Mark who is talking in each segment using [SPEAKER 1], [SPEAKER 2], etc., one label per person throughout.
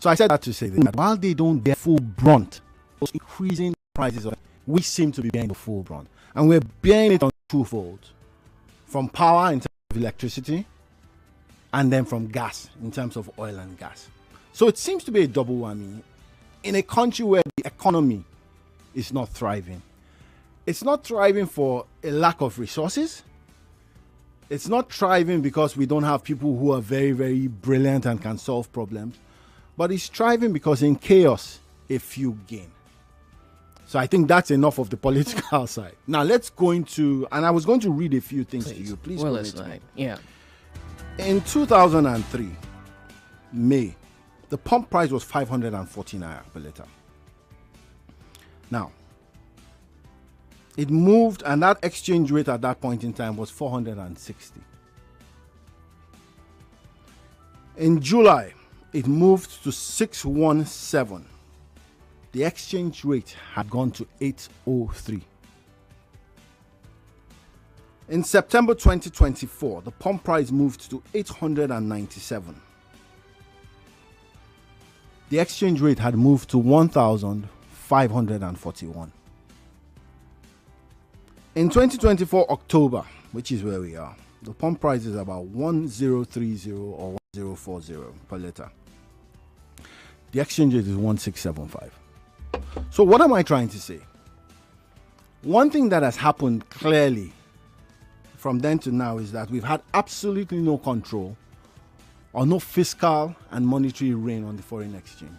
[SPEAKER 1] So I said that to say that while they don't bear full brunt, those increasing prices, we seem to be bearing the full brunt. And we're bearing it on twofold. From power in terms of electricity, and then from gas in terms of oil and gas. So it seems to be a double whammy in a country where the economy is not thriving. It's not thriving for a lack of resources. It's not thriving because we don't have people who are very, very brilliant and can solve problems. But it's thriving because in chaos, a few gain. So I think that's enough of the political side. Now let's go into, and I was going to read a few things to you. Please permit me.
[SPEAKER 2] Yeah.
[SPEAKER 1] In 2003, May, the pump price was 540 naira per liter. Now, it moved, and that exchange rate at that point in time was 460. In July, it moved to 617. The exchange rate had gone to 803. In September 2024, the pump price moved to 897. The exchange rate had moved to 1,541. In 2024 October, which is where we are, the pump price is about 1030 or 1040 per liter. The exchange rate is 1675. So what am I trying to say? One thing that has happened clearly from then to now is that we've had absolutely no control or no fiscal and monetary reign on the foreign exchange.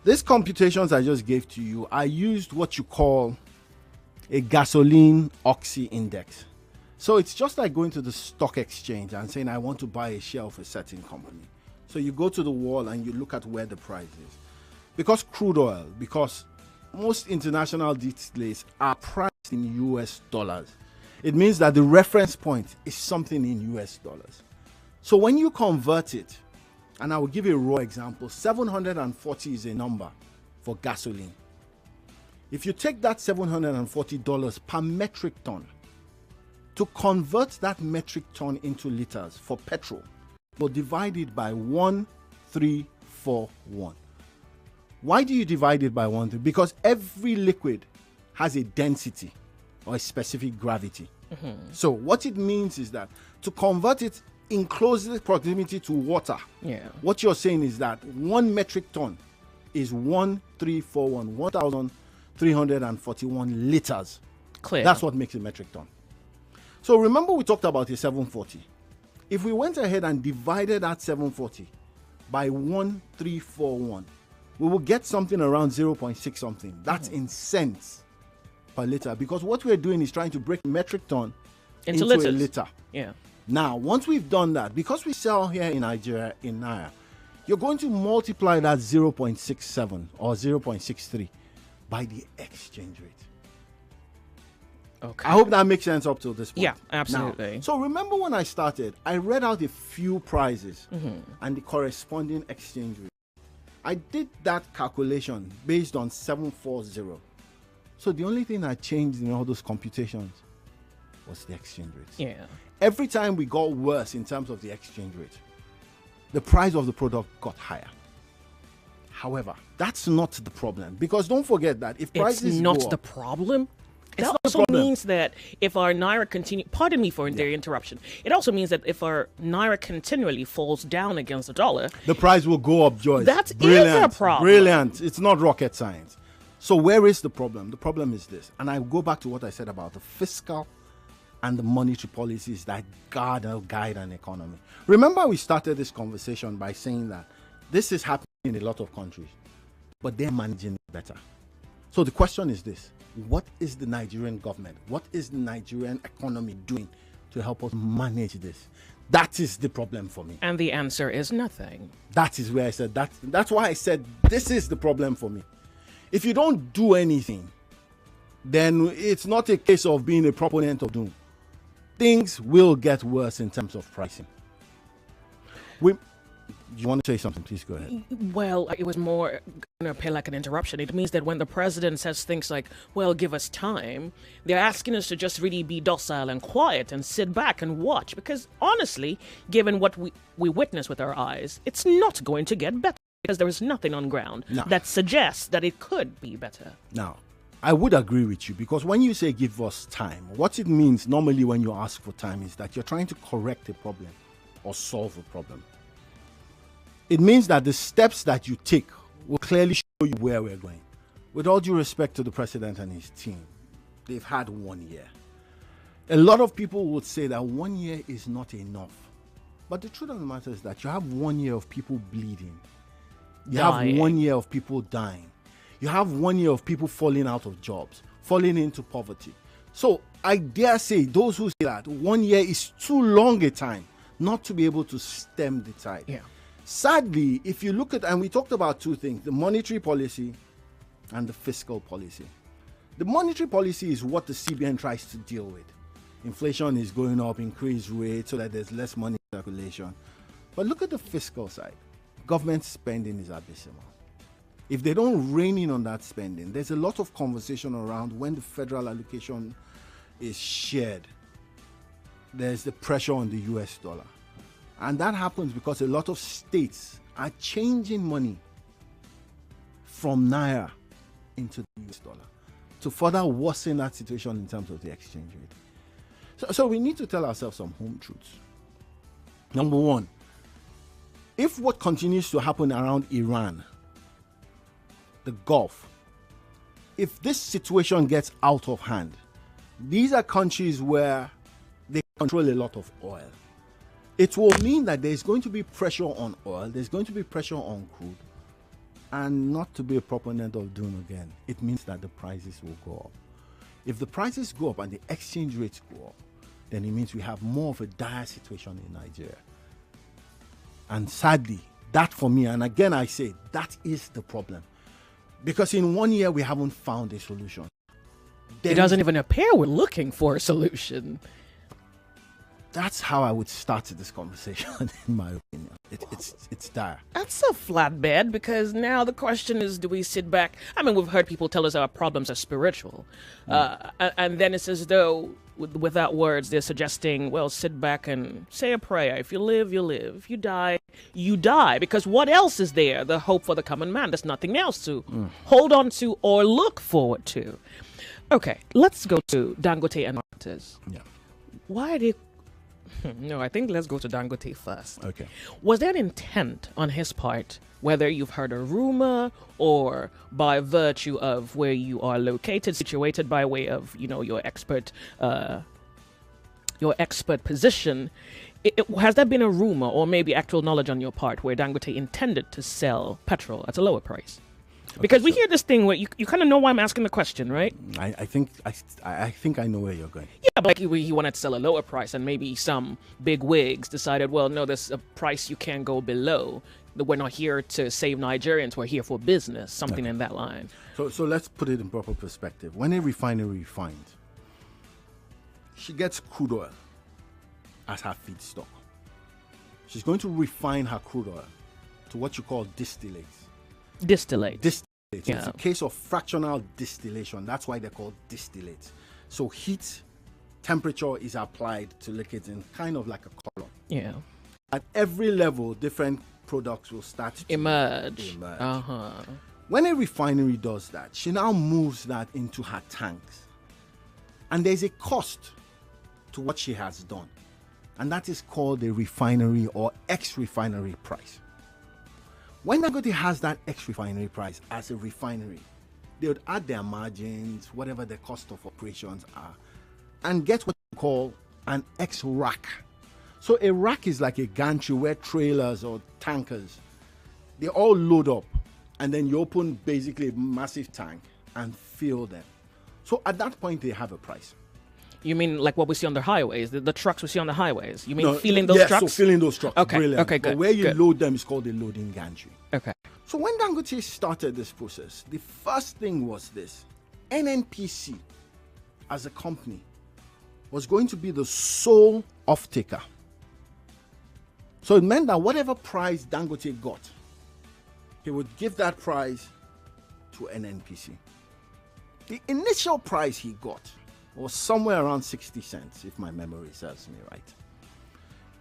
[SPEAKER 1] These computations I just gave to you, I used what you call a gasoline oxy index. So it's just like going to the stock exchange and saying, I want to buy a share of a certain company. So you go to the wall and you look at where the price is. Because crude oil, because most international displays are priced in US dollars, it means that the reference point is something in US dollars. So when you convert it, and I will give you a raw example, 740 is a number for gasoline. If you take that $740 per metric ton, to convert that metric ton into liters for petrol, you'll divide it by 1341. Why do you divide it by 1? Because every liquid has a density or a specific gravity. So what it means is that to convert it in closest proximity to water, what you're saying is that 1 metric ton is 1341, 1,341 liters.
[SPEAKER 2] Clear.
[SPEAKER 1] That's what makes a metric ton. So remember we talked about a 740. If we went ahead and divided that 740 by 1341, we will get something around 0.6 something. That's in cents per liter, because what we're doing is trying to break metric ton into a liter.
[SPEAKER 2] Yeah.
[SPEAKER 1] Now, once we've done that, because we sell here in Nigeria in Naira, you're going to multiply that 0.67 or 0.63 by the exchange rate.
[SPEAKER 2] Okay.
[SPEAKER 1] I hope that makes sense up to this point.
[SPEAKER 2] Yeah, absolutely.
[SPEAKER 1] Now, so remember when I started, I read out a few prices and the corresponding exchange rate. I did that calculation based on 740. So the only thing I changed in all those computations was the exchange rate.
[SPEAKER 2] Yeah.
[SPEAKER 1] Every time we got worse in terms of the exchange rate, the price of the product got higher. However, that's not the problem, because don't forget that if prices
[SPEAKER 2] go
[SPEAKER 1] go
[SPEAKER 2] up, the problem. It also means that if our Naira pardon me for the interruption, it also means that if our Naira continually falls down against the dollar,
[SPEAKER 1] the price will go up, Joyce.
[SPEAKER 2] That is a problem.
[SPEAKER 1] Brilliant. It's not rocket science. So where is the problem? The problem is this, and I go back to what I said about the fiscal and the monetary policies that guide an economy. Remember, we started this conversation by saying that this is happening in a lot of countries, but they're managing it better. So the question is this: what is the Nigerian government, what is the Nigerian economy doing to help us manage this? That is the problem for me.
[SPEAKER 2] And the answer is nothing.
[SPEAKER 1] That is where I said that. That's why I said this is the problem for me. If you don't do anything, then it's not a case of being a proponent of doom. Things will get worse in terms of pricing. You want to say something? Please go ahead.
[SPEAKER 2] Well, it was more going to appear like an interruption. It means that when the president says things like, well, give us time, they're asking us to just really be docile and quiet and sit back and watch. Because honestly, given what we witness with our eyes, it's not going to get better. because there is nothing on ground
[SPEAKER 1] No.
[SPEAKER 2] that suggests that it could be better.
[SPEAKER 1] Now, I would agree with you, because when you say give us time, what it means normally when you ask for time is that you're trying to correct a problem or solve a problem. It means that the steps that you take will clearly show you where we're going. With all due respect to the president and his team, they've had 1 year. A lot of people would say that 1 year is not enough. But the truth of the matter is that you have 1 year of people bleeding. You
[SPEAKER 2] Dying.
[SPEAKER 1] have 1 year of people dying. You have 1 year of people falling out of jobs, falling into poverty. So I dare say those who say that 1 year is too long a time not to be able to stem the tide.
[SPEAKER 2] Yeah.
[SPEAKER 1] Sadly, if you look at, and we talked about two things, the monetary policy and the fiscal policy. The monetary policy is what the CBN tries to deal with. Inflation is going up, increased rates so that there's less money in circulation. But look at the fiscal side. Government spending is abysmal. If they don't rein in on that spending, there's a lot of conversation around when the federal allocation is shared. There's the pressure on the US dollar. And that happens because a lot of states are changing money from Naira into the US dollar to further worsen that situation in terms of the exchange rate. So we need to tell ourselves some home truths. Number one, if what continues to happen around Iran, the Gulf, if this situation gets out of hand, these are countries where they control a lot of oil. It will mean that there's going to be pressure on oil, there's going to be pressure on crude, and not to be a proponent of doom again, it means that the prices will go up. If the prices go up and the exchange rates go up, then it means we have more of a dire situation in Nigeria. And sadly, that for me, and again I say, that is the problem. Because in 1 year, we haven't found a solution.
[SPEAKER 2] It doesn't even appear we're looking for a solution.
[SPEAKER 1] That's how I would start this conversation, in my opinion. It's dire.
[SPEAKER 2] That's a flatbed, because now the question is, do we sit back? I mean, we've heard people tell us our problems are spiritual. And then it's as though, without words, they're suggesting, well, sit back and say a prayer. If you live, you live. If you die, you die. Because what else is there? The hope for the common man. There's nothing else to hold on to or look forward to. Okay, let's go to Dangote and Reuters.
[SPEAKER 1] Yeah.
[SPEAKER 2] Why did... No, I think let's go to Dangote first.
[SPEAKER 1] Okay.
[SPEAKER 2] Was there an intent on his part, whether you've heard a rumor or by virtue of where you are located, situated by way of, your expert position, has there been a rumor or maybe actual knowledge on your part where Dangote intended to sell petrol at a lower price? Because we hear this thing where you kind of know why I'm asking the question, right?
[SPEAKER 1] I think I know where you're going.
[SPEAKER 2] Yeah, but like he wanted to sell a lower price, and maybe some big wigs decided, well, no, there's a price you can't go below. We're not here to save Nigerians. We're here for business, something in that line.
[SPEAKER 1] So let's put it in proper perspective. When a refinery refines, she gets crude oil as her feedstock. She's going to refine her crude oil to what you call distillates.
[SPEAKER 2] Distillate.
[SPEAKER 1] Yeah. It's a case of fractional distillation. That's why they're called distillates. So heat, temperature is applied to liquids in kind of like a column.
[SPEAKER 2] Yeah.
[SPEAKER 1] At every level, different products will start to
[SPEAKER 2] emerge.
[SPEAKER 1] When a refinery does that, she now moves that into her tanks. And there's a cost to what she has done. And that is called a refinery or ex-refinery price. When Dangote has that ex-refinery price as a refinery, they would add their margins, whatever the cost of operations are, and get what you call an ex-rack. So a rack is like a gantry where trailers or tankers, they all load up, and then you open basically a massive tank and fill them. So at that point, they have a price.
[SPEAKER 2] You mean like what we see on the highways, the trucks we see on the highways? You mean filling those trucks?
[SPEAKER 1] Yes, so filling those trucks.
[SPEAKER 2] Okay,
[SPEAKER 1] brilliant.
[SPEAKER 2] okay, good.
[SPEAKER 1] But where you load them is called a loading gantry.
[SPEAKER 2] Okay.
[SPEAKER 1] So when Dangote started this process, the first thing was this. NNPC, as a company, was going to be the sole off-taker. So it meant that whatever price Dangote got, he would give that price to NNPC. The initial price he got was somewhere around 60 cents, if my memory serves me right.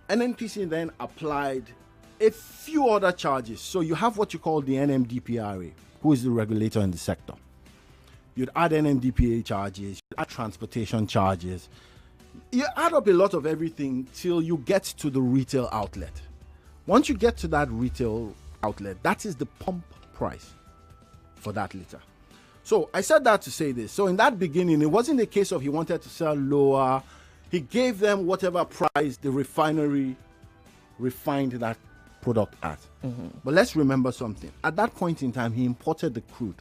[SPEAKER 1] NNPC then applied a few other charges. So you have what you call the NMDPRA, who is the regulator in the sector. You'd add NMDPA charges, you'd add transportation charges. You add up a lot of everything till you get to the retail outlet. Once you get to that retail outlet, that is the pump price for that liter. So I said that to say this. So in that beginning, it wasn't a case of he wanted to sell lower. He gave them whatever price the refinery refined that product at. But let's remember something. At that point in time, he imported the crude.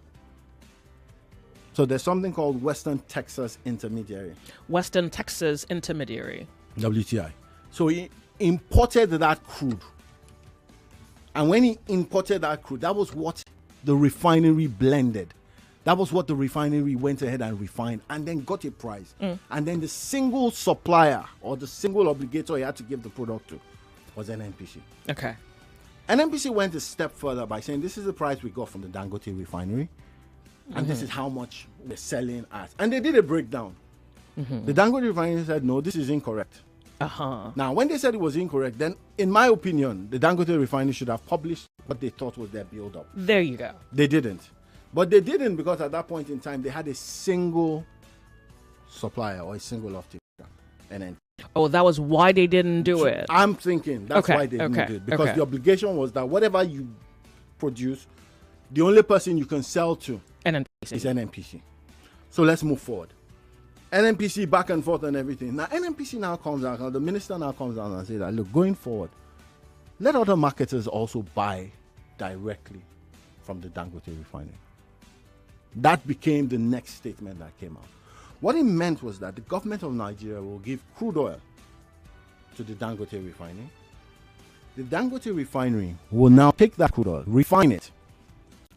[SPEAKER 1] So there's something called Western Texas Intermediary.
[SPEAKER 2] Western Texas Intermediary.
[SPEAKER 1] WTI. So he imported that crude. And when he imported that crude, that was what the refinery blended. That was what the refinery went ahead and refined and then got a price. And then the single supplier or the single obligator he had to give the product to was NNPC.
[SPEAKER 2] Okay.
[SPEAKER 1] NNPC went a step further by saying this is the price we got from the Dangote refinery and this is how much we're selling at. And they did a breakdown. The Dangote refinery said, no, this is incorrect. Now, when they said it was incorrect, then in my opinion, the Dangote refinery should have published what they thought was their build-up.
[SPEAKER 2] There you go.
[SPEAKER 1] They didn't. But they didn't because at that point in time, they had a single supplier or a single off-taker. And then,
[SPEAKER 2] that was why they didn't do it.
[SPEAKER 1] I'm thinking that's why they didn't do it. Because the obligation was that whatever you produce, the only person you can sell to is NNPC. So let's move forward. NNPC back and forth and everything. Now, NNPC now comes out, the minister now comes out and says that, look, going forward, let other marketers also buy directly from the Dangote refinery. That became the next statement that came out. What it meant was that the government of Nigeria will give crude oil to the Dangote refinery. The Dangote refinery will now take that crude oil, refine it,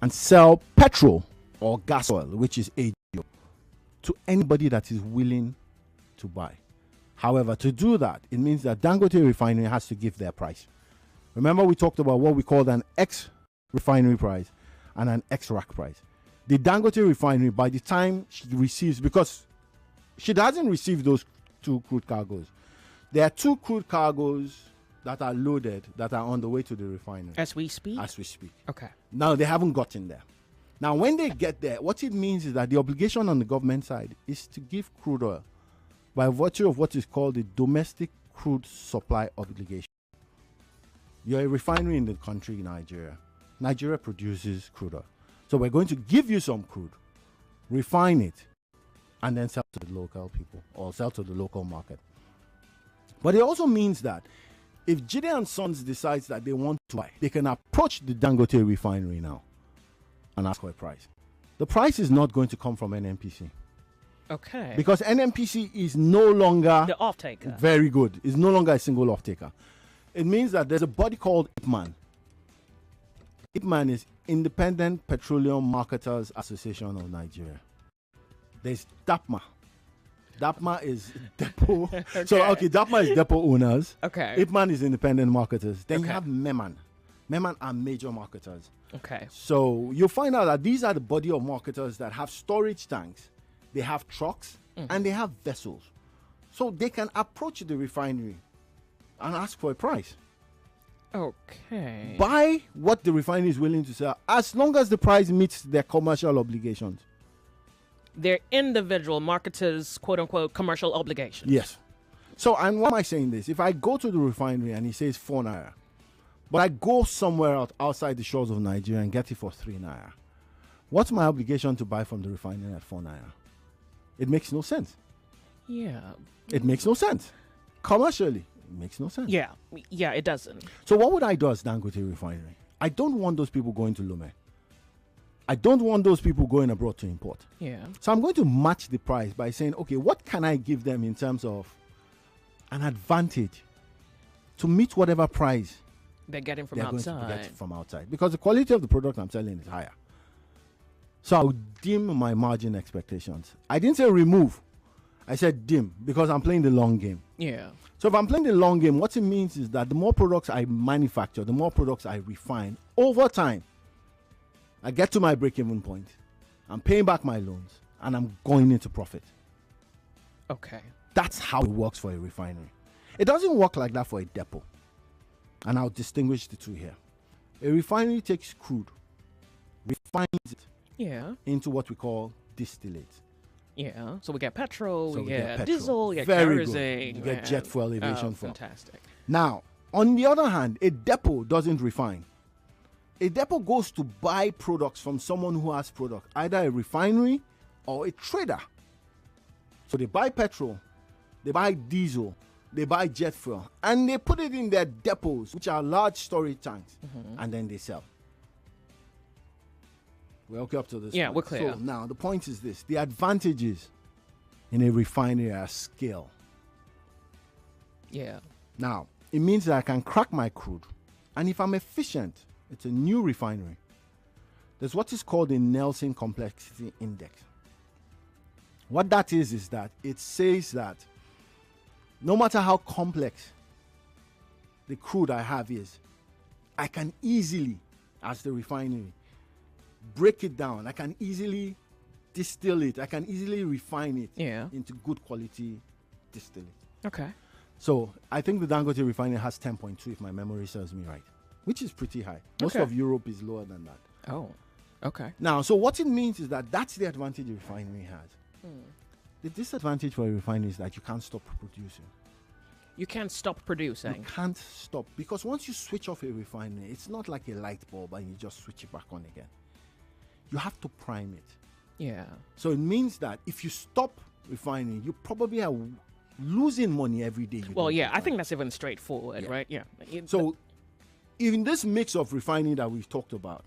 [SPEAKER 1] and sell petrol or gas oil, which is AGO, to anybody that is willing to buy. However, to do that, it means that Dangote refinery has to give their price. Remember, we talked about what we called an ex-refinery price and an ex-rack price. The Dangote refinery, by the time she receives, because she doesn't receive those two crude cargoes, there are two crude cargoes that are loaded that are on the way to the refinery.
[SPEAKER 2] As we speak?
[SPEAKER 1] As we speak.
[SPEAKER 2] Okay.
[SPEAKER 1] Now, they haven't gotten there. Now, when they get there, what it means is that the obligation on the government side is to give crude oil by virtue of what is called the domestic crude supply obligation. You're a refinery in the country, Nigeria. Nigeria produces crude oil. So we're going to give you some crude, refine it, and then sell to the local people or sell to the local market. But it also means that if Jide & Sons decides that they want to buy, they can approach the Dangote refinery now and ask for a price. The price is not going to come from NNPC.
[SPEAKER 2] Okay.
[SPEAKER 1] Because NNPC is no longer
[SPEAKER 2] the off-taker.
[SPEAKER 1] Very good. It's no longer a single off-taker. It means that there's a body called IPMAN. IPMAN is Independent Petroleum Marketers Association of Nigeria. There's DAPMA. DAPMA is depot. DAPMA is depot owners.
[SPEAKER 2] Okay.
[SPEAKER 1] IPMAN is independent marketers. Then you have MEMAN. MEMAN are major marketers.
[SPEAKER 2] Okay.
[SPEAKER 1] So you'll find out that these are the body of marketers that have storage tanks, they have trucks, and they have vessels. So they can approach the refinery and ask for a price.
[SPEAKER 2] Okay.
[SPEAKER 1] Buy what the refinery is willing to sell as long as the price meets their commercial obligations.
[SPEAKER 2] Their individual marketers' quote-unquote commercial obligations.
[SPEAKER 1] Yes. So, and why am I saying this? If I go to the refinery and he says 4 naira, but I go somewhere outside the shores of Nigeria and get it for 3 naira, what's my obligation to buy from the refinery at 4 naira? It makes no sense.
[SPEAKER 2] Yeah.
[SPEAKER 1] It makes no sense. Commercially, it makes no sense.
[SPEAKER 2] Yeah. Yeah, it doesn't.
[SPEAKER 1] So what would I do as Dangote refinery? I don't want those people going to Lome. I don't want those people going abroad to import.
[SPEAKER 2] Yeah.
[SPEAKER 1] So I'm going to match the price by saying, okay, what can I give them in terms of an advantage to meet whatever price
[SPEAKER 2] they're getting from
[SPEAKER 1] going
[SPEAKER 2] outside.
[SPEAKER 1] to get from outside? Because the quality of the product I'm selling is higher. So I'll dim my margin expectations. I didn't say remove. I said dim because I'm playing the long game.
[SPEAKER 2] Yeah.
[SPEAKER 1] So if I'm playing the long game, what it means is that the more products I manufacture, the more products I refine over time, I get to my break-even point. I'm paying back my loans and I'm going into profit.
[SPEAKER 2] Okay.
[SPEAKER 1] That's how it works for a refinery. It doesn't work like that for a depot. And I'll distinguish the two here. A refinery takes crude, refines it
[SPEAKER 2] Yeah.
[SPEAKER 1] into what we call distillate.
[SPEAKER 2] Yeah. So we get petrol,
[SPEAKER 1] So
[SPEAKER 2] we
[SPEAKER 1] we get
[SPEAKER 2] get
[SPEAKER 1] petrol.
[SPEAKER 2] diesel, we get
[SPEAKER 1] Very good.
[SPEAKER 2] kerosene.
[SPEAKER 1] You get jet fuel aviation
[SPEAKER 2] oh,
[SPEAKER 1] fuel.
[SPEAKER 2] Fantastic.
[SPEAKER 1] Now, on the other hand, a depot doesn't refine. A depot goes to buy products from someone who has product, either a refinery or a trader. So they buy petrol, they buy diesel, they buy jet fuel, and they put it in their depots, which are large storage tanks, and then they sell. We're okay up to this
[SPEAKER 2] Yeah,
[SPEAKER 1] point.
[SPEAKER 2] we're clear.
[SPEAKER 1] So now the point is this: the advantages in a refinery are scale.
[SPEAKER 2] Yeah.
[SPEAKER 1] Now, it means that I can crack my crude, and if I'm efficient, it's a new refinery. There's what is called a Nelson Complexity Index. What that is that it says that no matter how complex the crude I have is, I can easily, as the refinery, break it down. I can easily distill it. I can easily refine it into good quality distillate.
[SPEAKER 2] Okay.
[SPEAKER 1] So I think the Dangote refinery has 10.2, if my memory serves me right, which is pretty high. Most of Europe is lower than that.
[SPEAKER 2] Oh, okay.
[SPEAKER 1] Now, so what it means is that that's the advantage a refinery has. The disadvantage for a refinery is that you can't stop producing.
[SPEAKER 2] You can't stop producing.
[SPEAKER 1] You can't stop, because once you switch off a refinery, it's not like a light bulb and you just switch it back on again. You have to prime it.
[SPEAKER 2] Yeah.
[SPEAKER 1] So it means that if you stop refining, you probably are losing money every day.
[SPEAKER 2] Well, yeah, I think that's even straightforward, right? Yeah.
[SPEAKER 1] So in this mix of refining that we've talked about,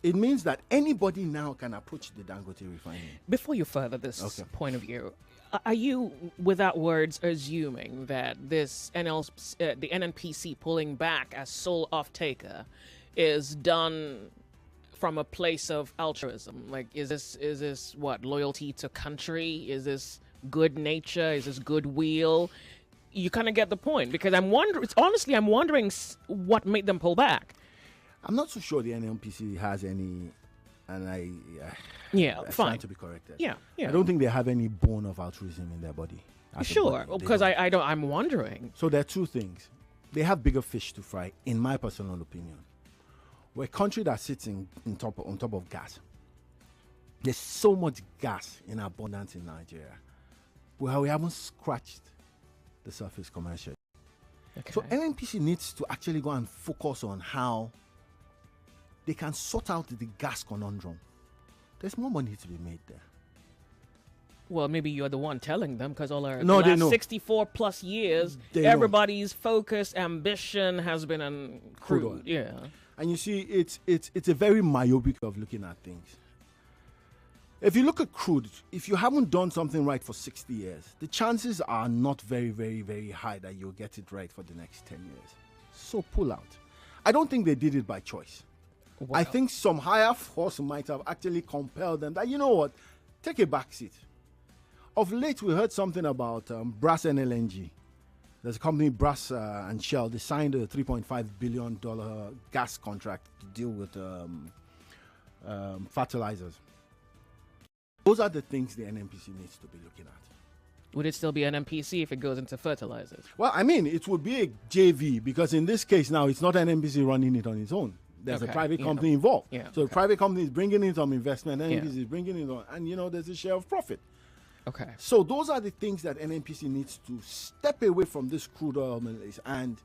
[SPEAKER 1] it means that anybody now can approach the Dangote refinery.
[SPEAKER 2] Before you further this point of view, are you, without words, assuming that this the NNPC pulling back as sole off-taker is done from a place of altruism? Like, is this what, loyalty to country? Is this good nature? Is this goodwill? You kind of get the point, because I'm wondering what made them pull back.
[SPEAKER 1] I'm not so sure the NNPC has any, and I
[SPEAKER 2] fine
[SPEAKER 1] to be corrected.
[SPEAKER 2] Yeah.
[SPEAKER 1] I don't think they have any bone of altruism in their body.
[SPEAKER 2] Sure, because I'm wondering.
[SPEAKER 1] So there are two things. They have bigger fish to fry, in my personal opinion. We're a country that sits on top of gas. There's so much gas in abundance in Nigeria. Well, we haven't scratched the surface commercially.
[SPEAKER 2] Okay.
[SPEAKER 1] So NNPC needs to actually go and focus on how they can sort out the gas conundrum. There's more money to be made there.
[SPEAKER 2] Well, maybe you're the one telling them, because all our
[SPEAKER 1] they know.
[SPEAKER 2] 64 plus years, everybody's focus, ambition has been on crude oil. Yeah.
[SPEAKER 1] And you see, it's a very myopic way of looking at things. If you look at crude, if you haven't done something right for 60 years, the chances are not very, very, very high that you'll get it right for the next 10 years. So pull out. I don't think they did it by choice.
[SPEAKER 2] Wow.
[SPEAKER 1] I think some higher force might have actually compelled them that, you know what, take a back seat. Of late, we heard something about Brass and LNG. There's a company, Brass and Shell. They signed a $3.5 billion gas contract to deal with fertilizers. Those are the things the NNPC needs to be looking at.
[SPEAKER 2] Would it still be an NPC if it goes into fertilizers?
[SPEAKER 1] Well, I mean, it would be a JV, because in this case now, it's not an NNPC running it on its own. There's a private company involved.
[SPEAKER 2] Yeah.
[SPEAKER 1] So the private company is bringing in some investment, NNPC is bringing in on, and there's a share of profit.
[SPEAKER 2] Okay.
[SPEAKER 1] So those are the things that NNPC needs to step away from this crude oil malaise. And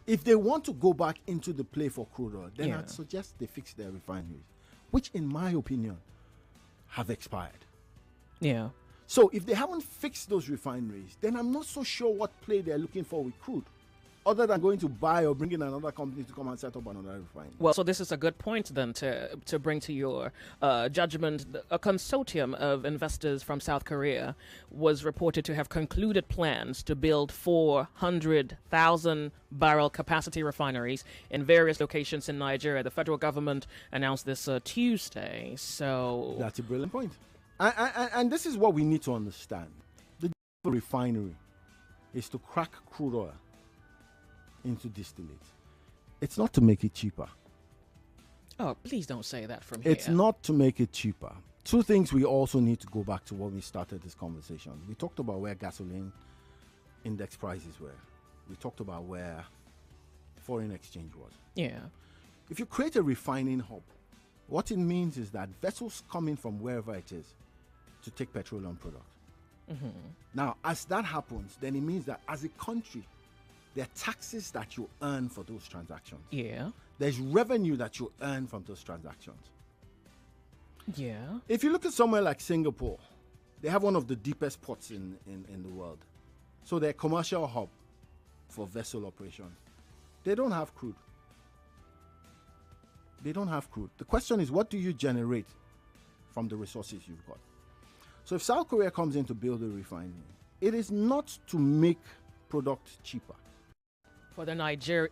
[SPEAKER 1] if they want to go back into the play for crude oil, then I'd suggest they fix their refineries, which in my opinion have expired.
[SPEAKER 2] Yeah.
[SPEAKER 1] So if they haven't fixed those refineries, then I'm not so sure what play they're looking for with crude, other than going to buy or bring in another company to come and set up another refinery.
[SPEAKER 2] Well, so this is a good point then to bring to your judgment. A consortium of investors from South Korea was reported to have concluded plans to build 400,000 barrel capacity refineries in various locations in Nigeria. The federal government announced this Tuesday. So
[SPEAKER 1] that's a brilliant point. And this is what we need to understand. The refinery is to crack crude oil into distillate. It's not to make it cheaper.
[SPEAKER 2] Oh, please don't say that from here.
[SPEAKER 1] It's not to make it cheaper. Two things we also need to go back to when we started this conversation. We talked about where gasoline index prices were. We talked about where foreign exchange was.
[SPEAKER 2] Yeah.
[SPEAKER 1] If you create a refining hub, what it means is that vessels coming from wherever it is to take petroleum products. Now, as that happens, then it means that as a country, there are taxes that you earn for those transactions.
[SPEAKER 2] Yeah.
[SPEAKER 1] There's revenue that you earn from those transactions.
[SPEAKER 2] Yeah.
[SPEAKER 1] If you look at somewhere like Singapore, they have one of the deepest ports in the world. So they're a commercial hub for vessel operations. They don't have crude. They don't have crude. The question is, what do you generate from the resources you've got? So if South Korea comes in to build a refinery, it is not to make product cheaper.
[SPEAKER 2] For the Nigeria,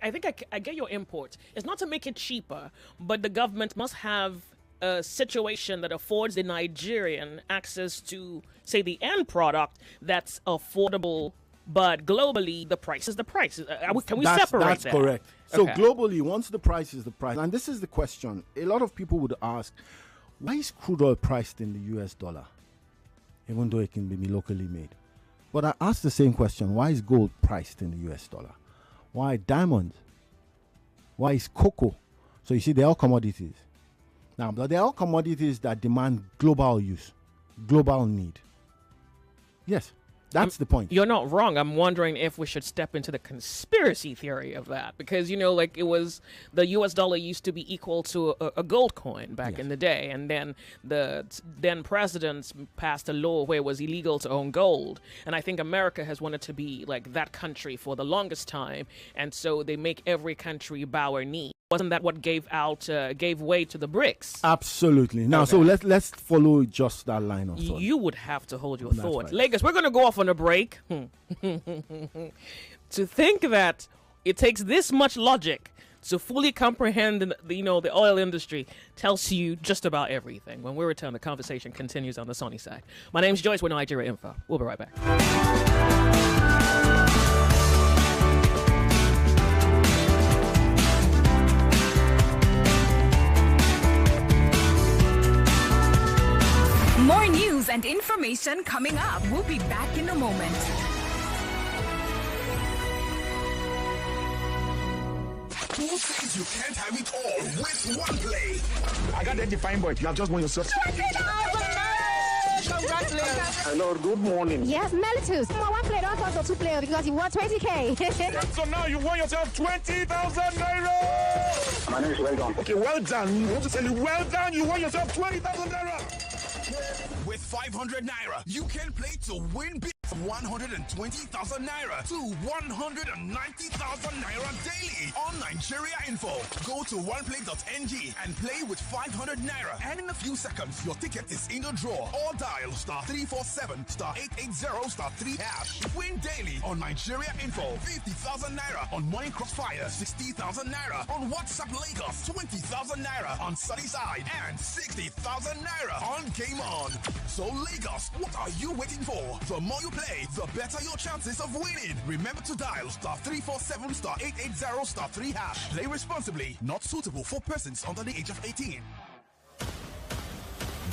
[SPEAKER 2] I think I get your import. It's not to make it cheaper, but the government must have a situation that affords the Nigerian access to, say, the end product that's affordable. But globally, the price is the price. Can we separate that?
[SPEAKER 1] That's correct. So
[SPEAKER 2] Okay.
[SPEAKER 1] globally, once the price is the price, and this is the question, a lot of people would ask, why is crude oil priced in the US dollar, even though it can be locally made? But I ask the same question, why is gold priced in the US dollar? Why diamonds? Why is cocoa? So you see, they're all commodities. Now, but they're all commodities that demand global use, global need. Yes. That's the point.
[SPEAKER 2] You're not wrong. I'm wondering if we should step into the conspiracy theory of that. Because, like it was the US dollar used to be equal to a gold coin back in the day. And then the then presidents passed a law where it was illegal to own gold. And I think America has wanted to be like that country for the longest time. And so they make every country bow their knee. Wasn't that what gave way to the BRICS?
[SPEAKER 1] Absolutely. Now,
[SPEAKER 2] Okay.
[SPEAKER 1] so let's follow just that line of thought.
[SPEAKER 2] You would have to hold your
[SPEAKER 1] That's
[SPEAKER 2] thought.
[SPEAKER 1] right.
[SPEAKER 2] Lagos, we're going to go off on a break. To think that it takes this much logic to fully comprehend the oil industry tells you just about everything. When we return, the conversation continues on the Sunny side. My name's Joyce with Nigeria Info. We'll be right back.
[SPEAKER 3] More news and information coming up. We'll be back in a moment.
[SPEAKER 4] Two things you can't have it all with one play.
[SPEAKER 5] I got that defined boy. You have just won yourself.
[SPEAKER 3] Congratulations.
[SPEAKER 5] Hello, good morning.
[SPEAKER 6] Yes, Mellitus. One player, don't talk to two players because he won 20K.
[SPEAKER 5] So now you won yourself 20,000 naira.
[SPEAKER 7] My name is Well Done.
[SPEAKER 5] Okay, well done. I want to tell you, well done. You won yourself 20,000 naira.
[SPEAKER 4] With 500 naira, you can play to win big from 120,000 naira to 190,000 naira daily on Nigeria Info. Go to oneplay.ng and play with 500 naira. And in a few seconds, your ticket is in the draw. Or dial *347 *880 *3 hash. Win daily on Nigeria Info. 50,000 naira on Morning Crossfire. 60,000 naira on WhatsApp Lagos. 20,000 naira on Sunnyside. And 60,000 naira on Game On. So Lagos, what are you waiting for? The more you play, the better your chances of winning. Remember to dial *347 *880 *3 hash. Play responsibly. Not suitable for persons under the age of 18.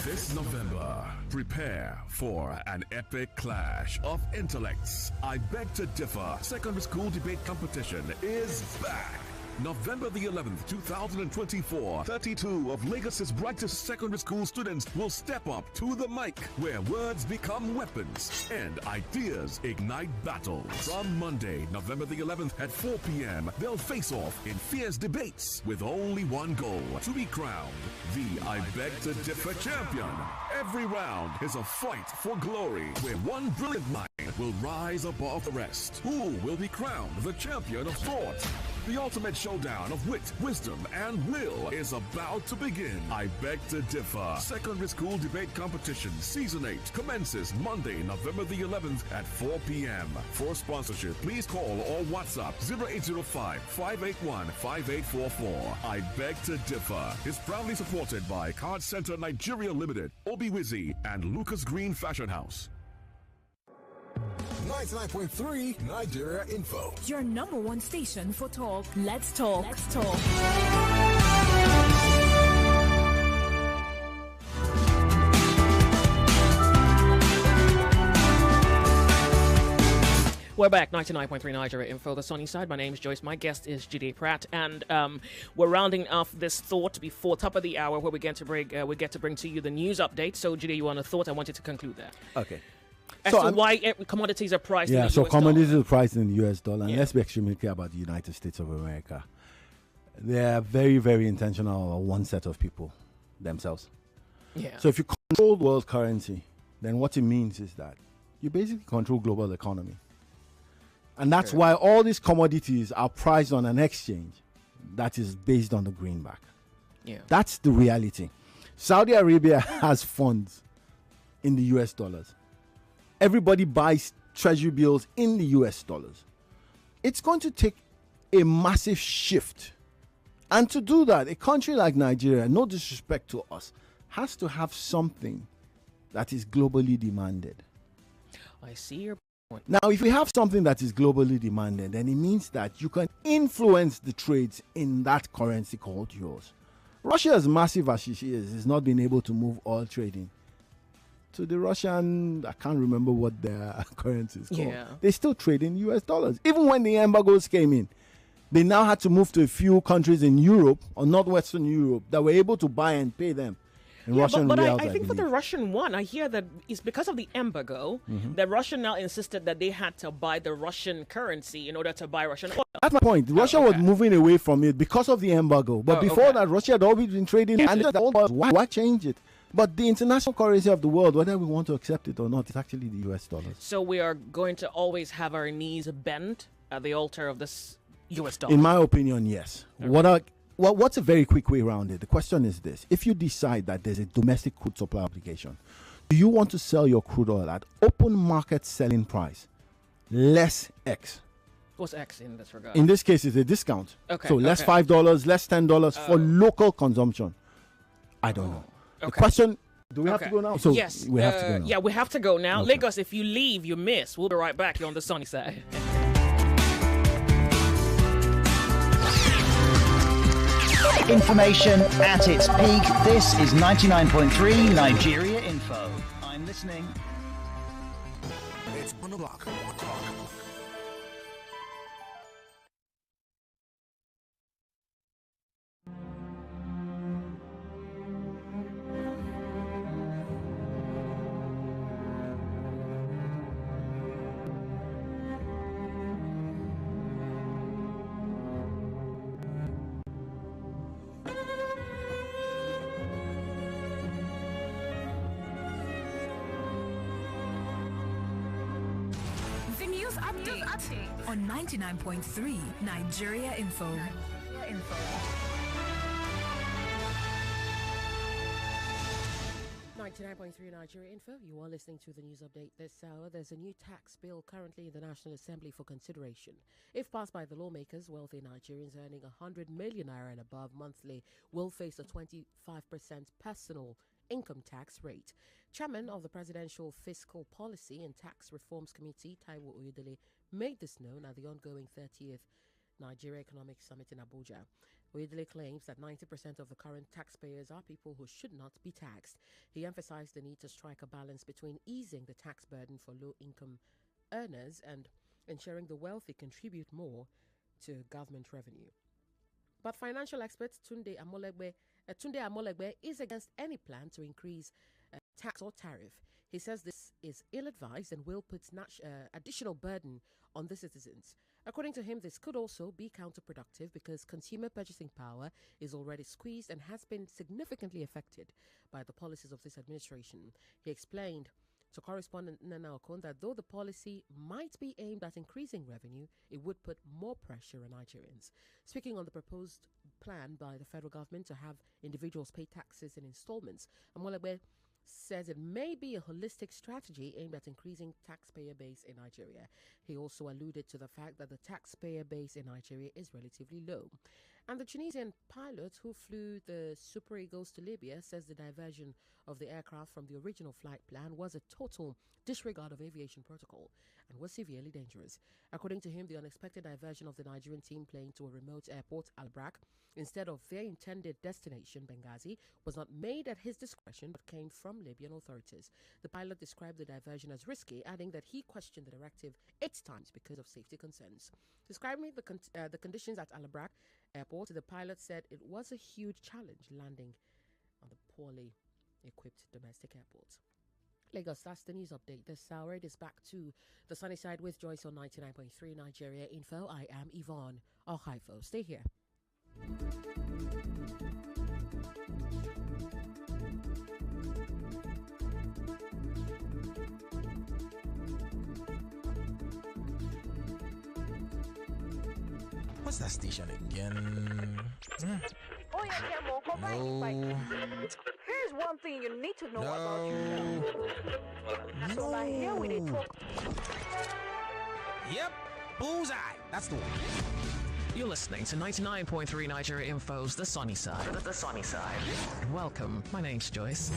[SPEAKER 8] This November, prepare for an epic clash of intellects. I Beg to Differ Secondary School Debate Competition is back. November the 11th, 2024, 32 of Lagos's brightest secondary school students will step up to the mic, where words become weapons and ideas ignite battles. From Monday, November the 11th at 4 p.m., they'll face off in fierce debates with only one goal: to be crowned the I Beg to Differ champion. Every round is a fight for glory, where one brilliant mind will rise above the rest. Who will be crowned the champion of thought? The ultimate showdown of wit, wisdom, and will is about to begin. I Beg to Differ Secondary School Debate Competition Season 8 commences Monday, November the 11th at 4 p.m. For sponsorship, please call or WhatsApp 0805-581-5844. I Beg to Differ is proudly supported by Card Center Nigeria Limited, Obi Wizzy, and Lucas Green Fashion House.
[SPEAKER 4] 99.3 Nigeria Info.
[SPEAKER 3] Your number one station for talk. Let's talk. Let's talk.
[SPEAKER 2] We're back, 99.3 Nigeria Info, the sunny side. My name is Joyce. My guest is Jide Pratt, and we're rounding off this thought before top of the hour, where we get to bring to you the news update. So, Jide, you want a thought? I want you to conclude that.
[SPEAKER 1] Okay.
[SPEAKER 2] As to why commodities are priced in the US
[SPEAKER 1] so commodities
[SPEAKER 2] dollar.
[SPEAKER 1] are priced in the US dollar, and let's be extremely clear about the United States of America. They are very, very intentional about one set of people, themselves.
[SPEAKER 2] Yeah.
[SPEAKER 1] So if you control world currency, then what it means is that you basically control global economy. And that's why all these commodities are priced on an exchange that is based on the greenback.
[SPEAKER 2] Yeah.
[SPEAKER 1] That's the reality. Saudi Arabia has funds in the US dollars. Everybody buys treasury bills in the US dollars. It's going to take a massive shift. And to do that, a country like Nigeria, no disrespect to us, has to have something that is globally demanded.
[SPEAKER 2] I see your point.
[SPEAKER 1] Now, if we have something that is globally demanded, then it means that you can influence the trades in that currency called yours. Russia, as massive as she is not been able to move oil trading to the Russian, I can't remember what their currency is called.
[SPEAKER 2] Yeah.
[SPEAKER 1] They still trade in US dollars. Even when the embargoes came in, they now had to move to a few countries in Europe or northwestern Europe that were able to buy and pay them in Russian
[SPEAKER 2] but
[SPEAKER 1] reals.
[SPEAKER 2] I think for the Russian one, I hear that it's because of the embargo that Russia now insisted that they had to buy the Russian currency in order to buy Russian oil.
[SPEAKER 1] That's my point. Russia was moving away from it because of the embargo. But before that, Russia had always been trading. And why change it? But the international currency of the world, whether we want to accept it or not, is actually the US dollars.
[SPEAKER 2] So we are going to always have our knees bent at the altar of this US dollar.
[SPEAKER 1] In my opinion, yes. What's a very quick way around it? The question is this. If you decide that there's a domestic crude supply obligation, do you want to sell your crude oil at open market selling price, less X?
[SPEAKER 2] What's X in this regard?
[SPEAKER 1] In this case, it's a discount.
[SPEAKER 2] Okay.
[SPEAKER 1] So less $5, less $10 for local consumption. I don't know. The question, do we have to go now? So
[SPEAKER 2] yes.
[SPEAKER 1] We have to go now.
[SPEAKER 2] Yeah, we have to go now.
[SPEAKER 1] Okay.
[SPEAKER 2] Lagos, if you leave, you miss. We'll be right back here on the sunny side.
[SPEAKER 7] Information at its peak. This is 99.3 Nigeria Info. I'm listening.
[SPEAKER 4] It's on the block.
[SPEAKER 3] The news update on 99.3 Nigeria Info.
[SPEAKER 9] 99.3 Nigeria Info. You are listening to the news update this hour. There's a new tax bill currently in the National Assembly for consideration. If passed by the lawmakers, wealthy Nigerians earning 100 million naira and above monthly will face a 25% personal income tax rate. Chairman of the Presidential Fiscal Policy and Tax Reforms Committee, Taiwo Oyedele, made this known at the ongoing 30th Nigeria Economic Summit in Abuja. Oyedele claims that 90% of the current taxpayers are people who should not be taxed. He emphasized the need to strike a balance between easing the tax burden for low-income earners and ensuring the wealthy contribute more to government revenue. But financial expert Tunde Amolegbe is against any plan to increase tax or tariff. He says this is ill-advised and will put additional burden on the citizens. According to him, this could also be counterproductive because consumer purchasing power is already squeezed and has been significantly affected by the policies of this administration. He explained to correspondent Nana Okon that though the policy might be aimed at increasing revenue, it would put more pressure on Nigerians. Speaking on the proposed plan by the federal government to have individuals pay taxes in installments, Amolegbe says it may be a holistic strategy aimed at increasing taxpayer base in Nigeria. He also alluded to the fact that the taxpayer base in Nigeria is relatively low. And the Tunisian pilot who flew the Super Eagles to Libya says the diversion of the aircraft from the original flight plan was a total disregard of aviation protocol and was severely dangerous. According to him, the unexpected diversion of the Nigerian team plane to a remote airport, Al-Brak, instead of their intended destination, Benghazi, was not made at his discretion but came from Libyan authorities. The pilot described the diversion as risky, adding that he questioned the directive 8 times because of safety concerns. Describing the conditions at Al-Brak airport, the pilot said it was a huge challenge landing on the poorly equipped domestic airport. Lagos, that's the news update this hour. It is back to the sunny side with Joyce on 99.3 Nigeria Info. I am Yvonne Ohaifo. Stay here.
[SPEAKER 4] What's that station again?
[SPEAKER 6] Oh, yeah, Camo, come
[SPEAKER 4] No.
[SPEAKER 6] Here's one thing you need to know about you. So, like, here we dey talk.
[SPEAKER 4] Yep, bullseye. That's the one.
[SPEAKER 10] You're listening to 99.3 Nigeria Info's The Sunny Side. The Sunny Side. Welcome. My name's Joyce.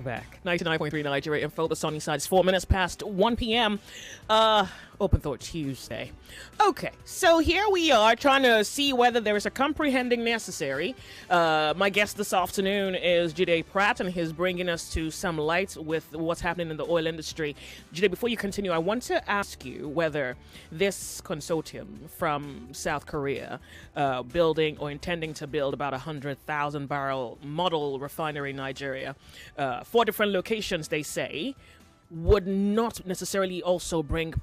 [SPEAKER 2] Back. 99.3 Nigeria Info, the sunny side is 4 minutes past 1 p.m. Open Thought Tuesday. Okay, so here we are trying to see whether there is a comprehending necessary. My guest this afternoon is Jide Pratt, and he's bringing us to some light with what's happening in the oil industry. Jide, before you continue, I want to ask you whether this consortium from South Korea building or intending to build about 100,000 barrel model refinery in Nigeria, 4 different locations, they say, would not necessarily also bring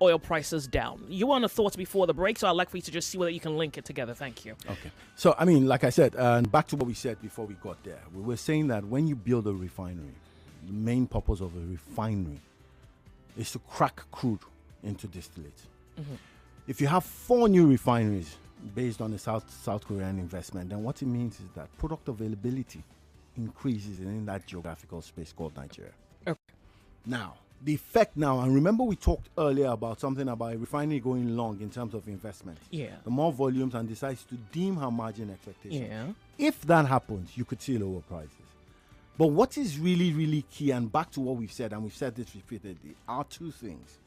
[SPEAKER 2] oil prices down. You want a thought before the break, so I'd like for you to just see whether you can link it together. Thank you.
[SPEAKER 1] Okay. So, I mean, like I said, and back to what we said before we got there, we were saying that when you build a refinery, the main purpose of a refinery is to crack crude into distillate. Mm-hmm. If you have 4 new refineries based on the South Korean investment, then what it means is that product availability increases in that geographical space called Nigeria.
[SPEAKER 2] Okay.
[SPEAKER 1] Now, the effect now, and remember we talked earlier about something about a refinery going long in terms of investment.
[SPEAKER 2] Yeah.
[SPEAKER 1] The more volumes and decides to deem her margin expectation.
[SPEAKER 2] Yeah.
[SPEAKER 1] If that happens, you could see lower prices. But what is really, really key, and back to what we've said, and we've said this repeatedly, are 2 things.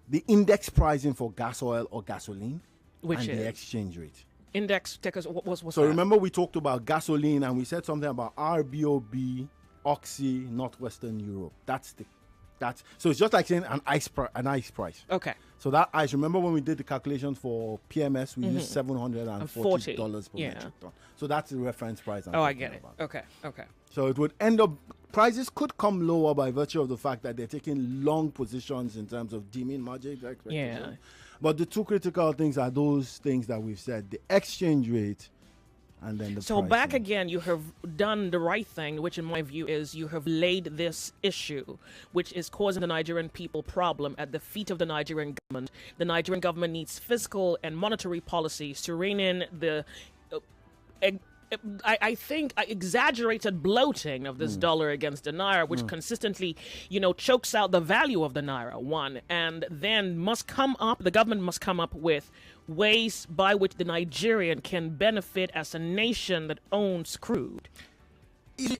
[SPEAKER 1] The index pricing for gas oil or gasoline,
[SPEAKER 2] which
[SPEAKER 1] and
[SPEAKER 2] is
[SPEAKER 1] the exchange rate.
[SPEAKER 2] Index, what's
[SPEAKER 1] so
[SPEAKER 2] that?
[SPEAKER 1] remember we talked about gasoline and we said something about RBOB, Oxy, Northwestern Europe. So it's just like saying an ice price.
[SPEAKER 2] Okay.
[SPEAKER 1] So that ice, remember when we did the calculations for PMS, we used $740 per metric ton. So that's the reference price.
[SPEAKER 2] I get it. Okay.
[SPEAKER 1] So it would end up, prices could come lower by virtue of the fact that they're taking long positions in terms of deeming margin expectation.
[SPEAKER 2] Yeah.
[SPEAKER 1] But the 2 critical things are those things that we've said, the exchange rate and then the
[SPEAKER 2] So
[SPEAKER 1] pricing.
[SPEAKER 2] back again, you have done the right thing, which in my view is you have laid this issue, which is causing the Nigerian people problem, at the feet of the Nigerian government. The Nigerian government needs fiscal and monetary policies to rein in the I think exaggerated bloating of this dollar against the naira, which consistently, chokes out the value of the naira, one, and then the government must come up with ways by which the Nigerian can benefit as a nation that owns crude.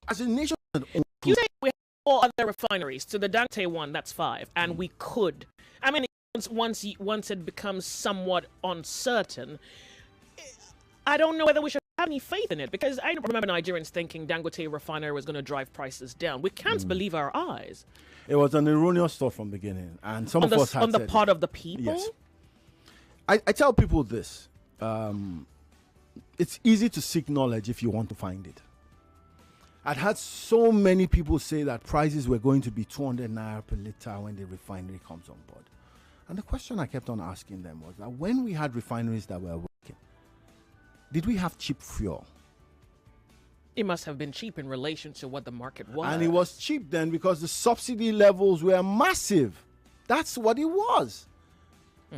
[SPEAKER 1] As a nation that owns
[SPEAKER 2] You say we have 4 other refineries, to the Dante one, that's 5, and we could. I mean, once it becomes somewhat uncertain, I don't know whether we should have have any faith in it, because I don't remember Nigerians thinking Dangote refinery was going to drive prices down. We can't believe our eyes.
[SPEAKER 1] It was an erroneous thought from the beginning, and some of us had
[SPEAKER 2] on the
[SPEAKER 1] said
[SPEAKER 2] part
[SPEAKER 1] it.
[SPEAKER 2] of the people.
[SPEAKER 1] Yes. I tell people this. It's easy to seek knowledge if you want to find it. I'd had so many people say that prices were going to be 200 naira per litre when the refinery comes on board. And the question I kept on asking them was that when we had refineries that were working, did we have cheap fuel?
[SPEAKER 2] It must have been cheap in relation to what the market was.
[SPEAKER 1] And it was cheap then because the subsidy levels were massive. That's what it was.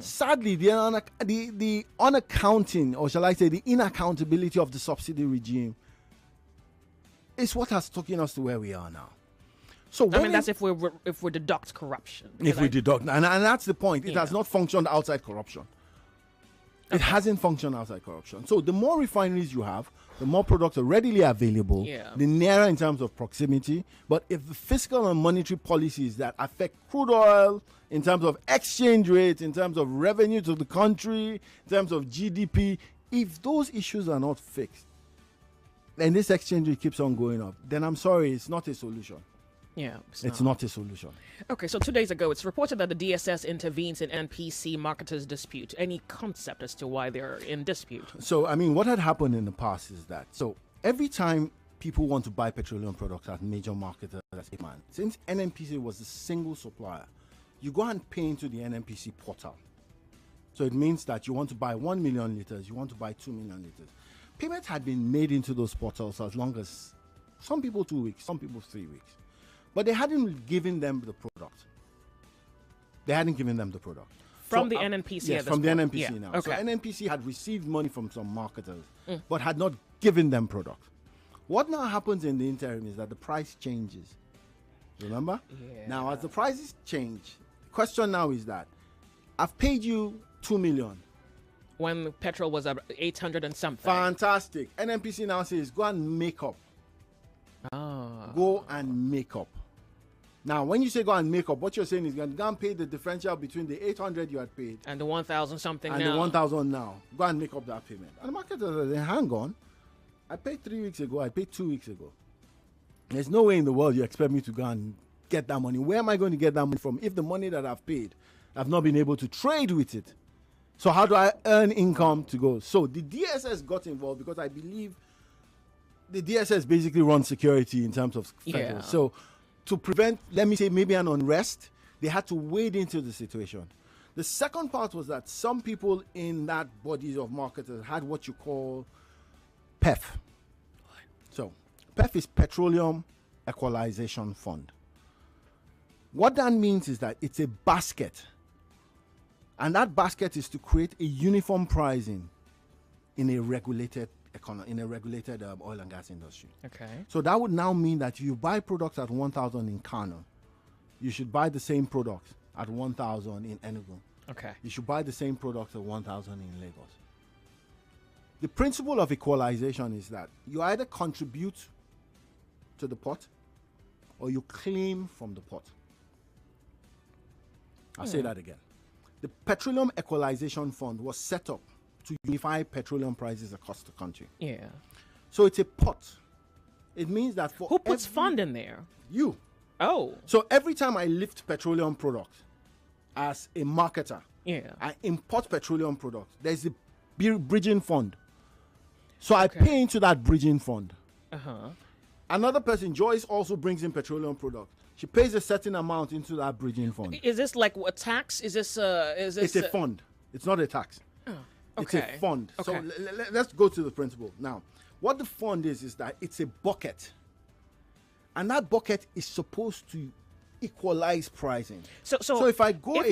[SPEAKER 1] Sadly, the unaccounting, or shall I say the inaccountability of the subsidy regime is what has taken us to where we are now. So
[SPEAKER 2] I mean, that's if we deduct corruption.
[SPEAKER 1] If we deduct, and that's the point. It has not functioned outside corruption. It hasn't functioned outside corruption. So the more refineries you have, the more products are readily available, the nearer in terms of proximity. But if the fiscal and monetary policies that affect crude oil, in terms of exchange rates, in terms of revenue to the country, in terms of GDP, if those issues are not fixed, and this exchange rate keeps on going up, then I'm sorry, it's not a solution.
[SPEAKER 2] Yeah,
[SPEAKER 1] it's not a solution.
[SPEAKER 2] Okay, so 2 days ago, it's reported that the DSS intervenes in NPC marketers' dispute. Any concept as to why they're in dispute?
[SPEAKER 1] So, I mean, what had happened in the past is that, so every time people want to buy petroleum products at major marketers, since NNPC was the single supplier, you go and pay into the NNPC portal. So it means that you want to buy 1 million liters, you want to buy 2 million liters. Payment had been made into those portals as long as some people 2 weeks, some people 3 weeks. But they hadn't given them the product. They hadn't given them the product.
[SPEAKER 2] From the NNPC?
[SPEAKER 1] Yes, from the NNPC now.
[SPEAKER 2] Okay.
[SPEAKER 1] So NNPC had received money from some marketers, but had not given them product. What now happens in the interim is that the price changes. Remember?
[SPEAKER 2] Yeah.
[SPEAKER 1] Now, as the prices change, the question now is that I've paid you 2 million.
[SPEAKER 2] When petrol was at 800 and something.
[SPEAKER 1] Fantastic. NNPC now says, go and make up. Go and make up. Now, when you say go and make up, what you're saying is you're going to go and pay the differential between the 800 you had paid
[SPEAKER 2] and the 1,000 something
[SPEAKER 1] and
[SPEAKER 2] now.
[SPEAKER 1] the 1,000 now. Go and make up that payment. And the market says, hang on. I paid 3 weeks ago. I paid 2 weeks ago. There's no way in the world you expect me to go and get that money. Where am I going to get that money from if the money that I've paid, I've not been able to trade with it? So how do I earn income to go? So the DSS got involved because I believe the DSS basically runs security in terms of federal. So to prevent, let me say, maybe an unrest, they had to wade into the situation. The second part was that some people in that bodies of marketers had what you call PEF. So PEF is Petroleum Equalization Fund. What that means is that it's a basket. And that basket is to create a uniform pricing in a regulated economy, in a regulated oil and gas industry.
[SPEAKER 2] Okay.
[SPEAKER 1] So that would now mean that if you buy products at 1,000 in Kano, you should buy the same products at 1,000 in Enugu.
[SPEAKER 2] Okay.
[SPEAKER 1] You should buy the same products at 1,000 in Lagos. The principle of equalization is that you either contribute to the pot or you claim from the pot. I'll say that again. The Petroleum Equalization Fund was set up to unify petroleum prices across the country.
[SPEAKER 2] Yeah.
[SPEAKER 1] So it's a pot. It means that for
[SPEAKER 2] who puts fund in there?
[SPEAKER 1] You.
[SPEAKER 2] Oh.
[SPEAKER 1] So every time I lift petroleum products as a marketer, I import petroleum products, there's a bridging fund. So I pay into that bridging fund. Another person, Joyce, also brings in petroleum products. She pays a certain amount into that bridging fund.
[SPEAKER 2] Is this like a tax? Is this
[SPEAKER 1] It's a fund. It's not a tax.
[SPEAKER 2] Okay.
[SPEAKER 1] It's a fund.
[SPEAKER 2] Okay.
[SPEAKER 1] So let's go to the principle. Now, what the fund is that it's a bucket. And that bucket is supposed to equalize pricing. So if I go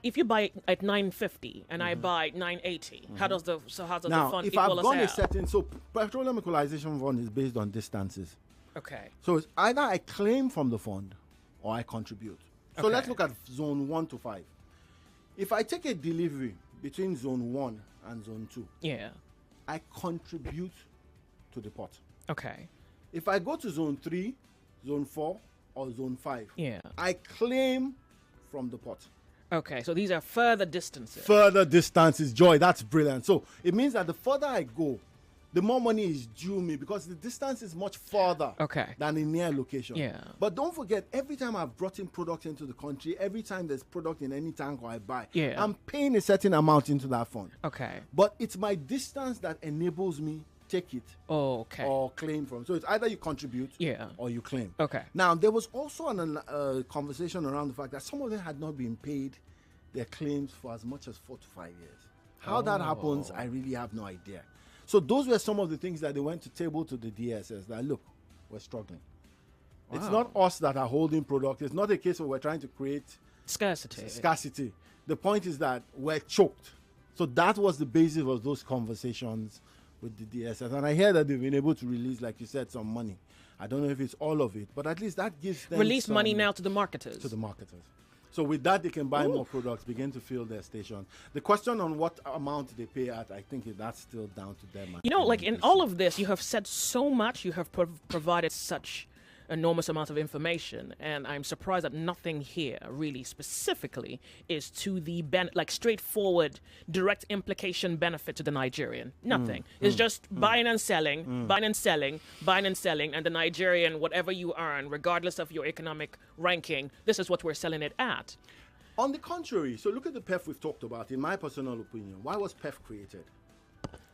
[SPEAKER 2] if you buy at 950 and I buy 980, how does the fund
[SPEAKER 1] now, if
[SPEAKER 2] equal
[SPEAKER 1] I've gone
[SPEAKER 2] us
[SPEAKER 1] a certain, so petroleum equalization fund is based on distances.
[SPEAKER 2] Okay.
[SPEAKER 1] So it's either I claim from the fund or I contribute. So let's look at zone 1 to 5. If I take a delivery between zone 1 and zone 2, I contribute to the pot.
[SPEAKER 2] Okay.
[SPEAKER 1] If I go to zone 3, zone 4, or zone 5,
[SPEAKER 2] Yeah.
[SPEAKER 1] I claim from the pot.
[SPEAKER 2] Okay, so these are further distances.
[SPEAKER 1] Further distances, Joy, that's brilliant. So it means that the further I go, the more money is due me because the distance is much farther than the near location.
[SPEAKER 2] Yeah.
[SPEAKER 1] But don't forget, every time I've brought in product into the country, every time there's product in any tank I buy, I'm paying a certain amount into that fund.
[SPEAKER 2] Okay.
[SPEAKER 1] But it's my distance that enables me take it or claim from. So it's either you contribute or you claim.
[SPEAKER 2] Okay.
[SPEAKER 1] Now, there was also a conversation around the fact that some of them had not been paid their claims for as much as 4 to 5 years. How that happens, I really have no idea. So those were some of the things that they went to table to the DSS that, look, we're struggling. Wow. It's not us that are holding product. It's not a case where we're trying to create scarcity. The point is that we're choked. So that was the basis of those conversations with the DSS. And I hear that they've been able to release, like you said, some money. I don't know if it's all of it, but at least that gives them
[SPEAKER 2] release money now to the marketers.
[SPEAKER 1] So with that, they can buy more products, begin to fill their station. The question on what amount they pay at, I think that's still down to them.
[SPEAKER 2] You know, like in all of this, you have said so much. You have provided such enormous amount of information, and I'm surprised that nothing here really specifically is to the straightforward, direct implication benefit to the Nigerian. Nothing. It's just buying and selling, buying and selling, buying and selling, and the Nigerian, whatever you earn, regardless of your economic ranking, this is what we're selling it at.
[SPEAKER 1] On the contrary, so look at the PEF we've talked about. In my personal opinion, why was PEF created?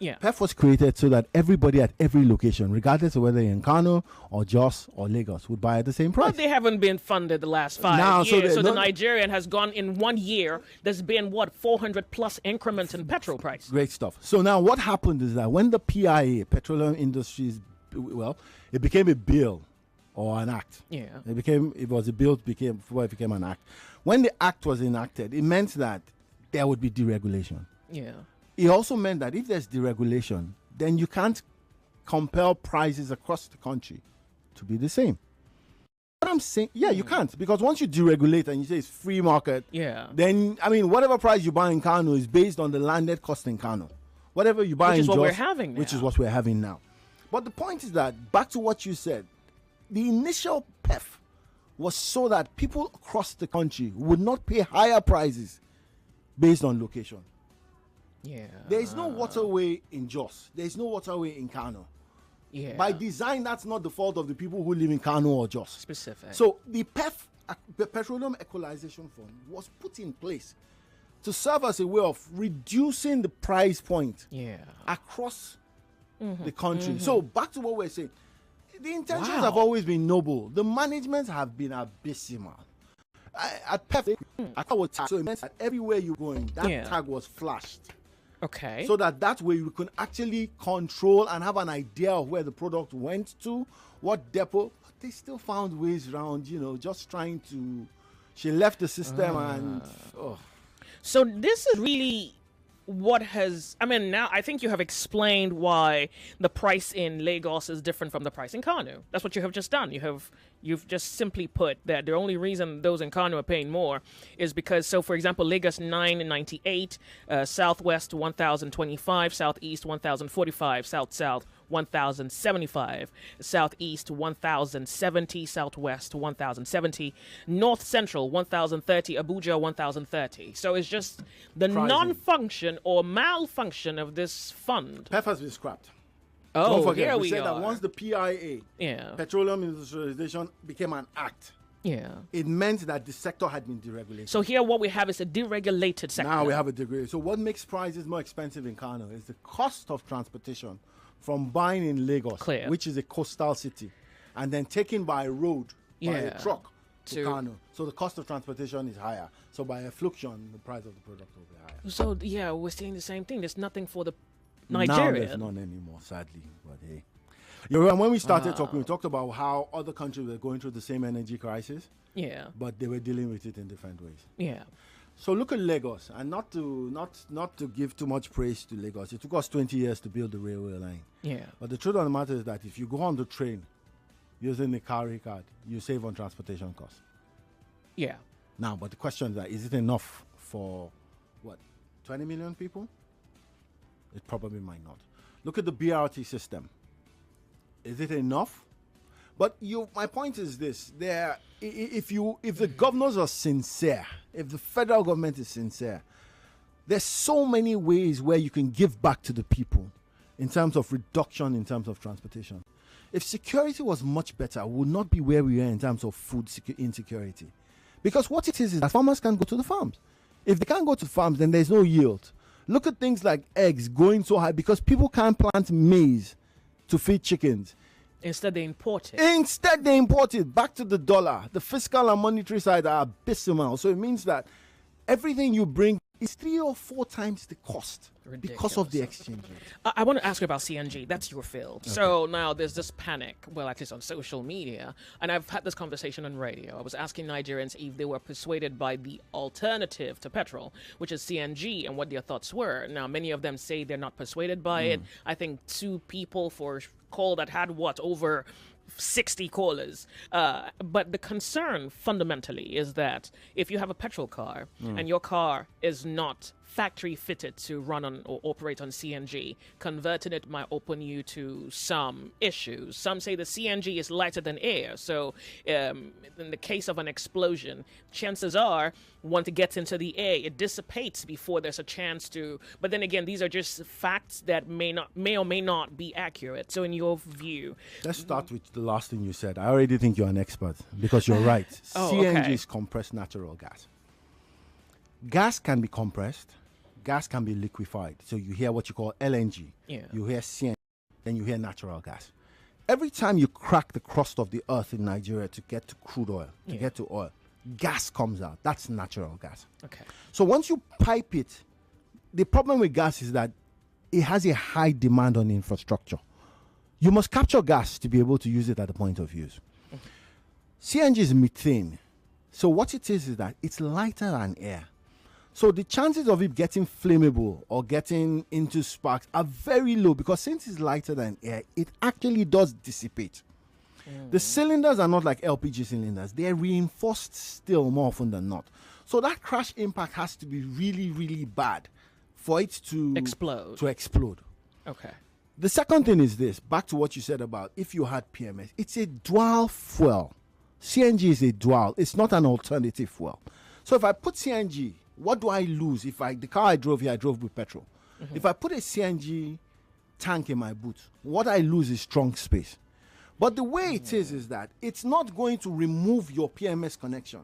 [SPEAKER 1] PEF was created so that everybody at every location, regardless of whether you're in Kano or Jos or Lagos, would buy at the same price.
[SPEAKER 2] But they haven't been funded the last 5 years. So the Nigerian has gone in 1 year. There's been, 400 plus increments in petrol price.
[SPEAKER 1] Great stuff. So now what happened is that when the PIA, Petroleum Industries, it became a bill or an act.
[SPEAKER 2] Yeah.
[SPEAKER 1] It was a bill before it became an act. When the act was enacted, it meant that there would be deregulation.
[SPEAKER 2] Yeah.
[SPEAKER 1] It also meant that if there's deregulation, then you can't compel prices across the country to be the same. What I'm saying, you can't, because once you deregulate and you say it's free market, then whatever price you buy in Kano is based on the landed cost in Kano. Whatever you buy in Jos, which is what we're having now. But the point is that, back to what you said, the initial PEF was so that people across the country would not pay higher prices based on location.
[SPEAKER 2] Yeah.
[SPEAKER 1] There is no waterway in Jos. There is no waterway in Kano.
[SPEAKER 2] Yeah.
[SPEAKER 1] By design, that's not the fault of the people who live in Kano or Jos.
[SPEAKER 2] Specific.
[SPEAKER 1] So the PEF, the Petroleum Equalization Fund, was put in place to serve as a way of reducing the price point across the country. So back to what we're saying. The intentions have always been noble. The management have been abysmal. At PEF, I was tagged. So it meant that everywhere you're going, that tag was flashed.
[SPEAKER 2] Okay.
[SPEAKER 1] So that way you can actually control and have an idea of where the product went to, what depot. But they still found ways around, just trying to. She left the system and.
[SPEAKER 2] So this is really what has. Now I think you have explained why the price in Lagos is different from the price in Kano. That's what you have just done. You've just simply put that the only reason those in Kano are paying more is because, so for example, Lagos 998, Southwest 1,025, Southeast 1,045, South 1,075, Southeast 1,070, Southwest 1,070, North Central 1,030, Abuja 1,030. So it's just the non-function or malfunction of this fund.
[SPEAKER 1] PEF has been scrapped.
[SPEAKER 2] Oh,
[SPEAKER 1] don't forget,
[SPEAKER 2] we
[SPEAKER 1] said
[SPEAKER 2] are.
[SPEAKER 1] that once the PIA, Petroleum Industrialization, became an act, it meant that the sector had been deregulated.
[SPEAKER 2] So here what we have is a deregulated sector.
[SPEAKER 1] Now we have a deregulated. So what makes prices more expensive in Kano is the cost of transportation from buying in Lagos, which is a coastal city, and then taken by road, by a truck to Kano. So the cost of transportation is higher. So by affluction, the price of the product will be higher.
[SPEAKER 2] So we're saying the same thing. There's nothing for the Nigeria.
[SPEAKER 1] Now there's none anymore, sadly. But hey, when we started talking, we talked about how other countries were going through the same energy crisis.
[SPEAKER 2] Yeah.
[SPEAKER 1] But they were dealing with it in different ways.
[SPEAKER 2] Yeah.
[SPEAKER 1] So look at Lagos, and not to give too much praise to Lagos. It took us 20 years to build the railway line.
[SPEAKER 2] Yeah.
[SPEAKER 1] But the truth of the matter is that if you go on the train using the carry card, you save on transportation costs.
[SPEAKER 2] Yeah.
[SPEAKER 1] Now, but the question is that is it enough for 20 million people? It probably might not. Look at the BRT system. Is it enough? But my point is this: if the governors are sincere, if the federal government is sincere, there's so many ways where you can give back to the people in terms of reduction in terms of transportation. If security was much better, we would not be where we are in terms of food insecurity. Because what it is that farmers can't go to the farms. If they can't go to farms, then there's no yield. Look at things like eggs going so high because people can't plant maize to feed chickens.
[SPEAKER 2] Instead, they import it. Back to the dollar. The fiscal and monetary side are abysmal. So it means that everything you bring is 3 or 4 times the cost. Ridiculous. Because of the exchange rate. I want to ask you about CNG. That's your field. Okay. So now there's this panic, well, at least on social media, and I've had this conversation on radio. I was asking Nigerians if they were persuaded by the alternative to petrol, which is CNG, and what their thoughts were. Now, many of them say they're not persuaded by it. I think 2 people for call that had over 60 callers. But the concern fundamentally is that if you have a petrol car and your car is not factory fitted to run on or operate on CNG, converting it might open you to some issues. Some say the CNG is lighter than air. So in the case of an explosion, chances are once it gets into the air, it dissipates before there's a chance to. But then again, these are just facts that may or may not be accurate. So in your view,
[SPEAKER 1] let's start with the last thing you said. I already think you're an expert because you're right. CNG is compressed natural gas. Gas can be compressed. Gas can be liquefied. So you hear what you call LNG.
[SPEAKER 2] Yeah.
[SPEAKER 1] You hear CNG. Then you hear natural gas. Every time you crack the crust of the earth in Nigeria to get to crude oil, to get to oil, gas comes out. That's natural gas.
[SPEAKER 2] Okay.
[SPEAKER 1] So once you pipe it, the problem with gas is that it has a high demand on infrastructure. You must capture gas to be able to use it at the point of use. CNG is methane. So what it is that it's lighter than air. So the chances of it getting flammable or getting into sparks are very low because since it's lighter than air, it actually does dissipate. The cylinders are not like LPG cylinders. They're reinforced steel more often than not. So that crash impact has to be really, really bad for it to explode.
[SPEAKER 2] Okay.
[SPEAKER 1] The second thing is this, back to what you said about if you had PMS, it's a dual fuel. CNG is a dual. It's not an alternative fuel. So if I put CNG, what do I lose if the car I drove here, I drove with petrol? If I put a CNG tank in my boot, what I lose is trunk space. But the way it is that it's not going to remove your PMS connection.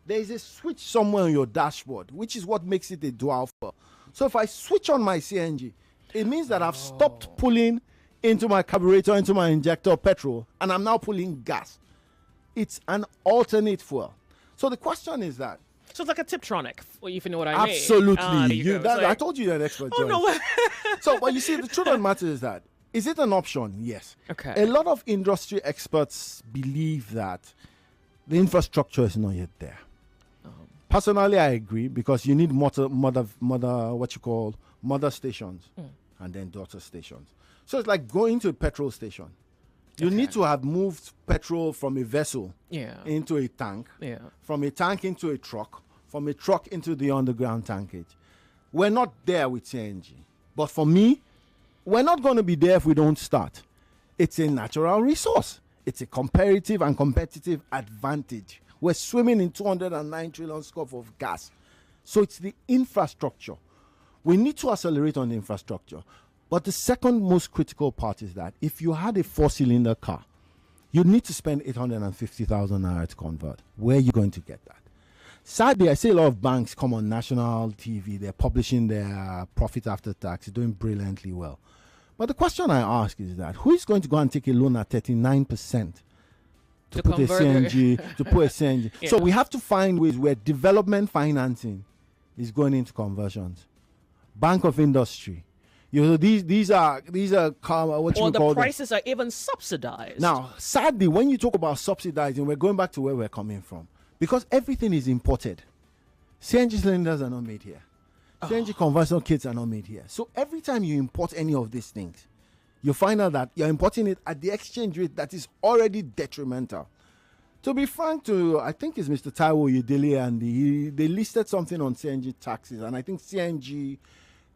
[SPEAKER 1] There is a switch somewhere on your dashboard, which is what makes it a dual fuel. So if I switch on my CNG, it means that I've stopped pulling into my carburetor, into my injector petrol, and I'm now pulling gas. It's an alternate fuel. So the question is that,
[SPEAKER 2] so it's like a Tiptronic, if you know what I mean.
[SPEAKER 1] Absolutely. I told you you're an expert.
[SPEAKER 2] Oh, no.
[SPEAKER 1] So, but you see, the truth of the matter is that, is it an option? Yes.
[SPEAKER 2] Okay.
[SPEAKER 1] A lot of industry experts believe that the infrastructure is not yet there. Personally, I agree because you need mother stations and then daughter stations. So it's like going to a petrol station. You need to have moved petrol from a vessel into a tank, from a tank into a truck, from a truck into the underground tankage. We're not there with CNG. But for me, we're not going to be there if we don't start. It's a natural resource. It's a comparative and competitive advantage. We're swimming in 209 trillion scope of gas. So it's the infrastructure. We need to accelerate on the infrastructure. But the second most critical part is that if you had a 4-cylinder car, you need to spend 850,000 naira to convert. Where are you going to get that? Sadly, I see a lot of banks come on national TV. They're publishing their profit after tax, doing brilliantly well. But the question I ask is that who is going to go and take a loan at 39% to put a CNG?
[SPEAKER 2] Yeah.
[SPEAKER 1] So we have to find ways where development financing is going into conversions. Bank of Industry. You know, these are what you call them.
[SPEAKER 2] Or the prices are even subsidized.
[SPEAKER 1] Now, sadly, when you talk about subsidizing, we're going back to where we're coming from. Because everything is imported. CNG cylinders are not made here. CNG conversion kits are not made here. So every time you import any of these things, you find out that you're importing it at the exchange rate that is already detrimental. To be frank, I think it's Mr. Taiwo Udele, and they listed something on CNG taxes, and I think CNG,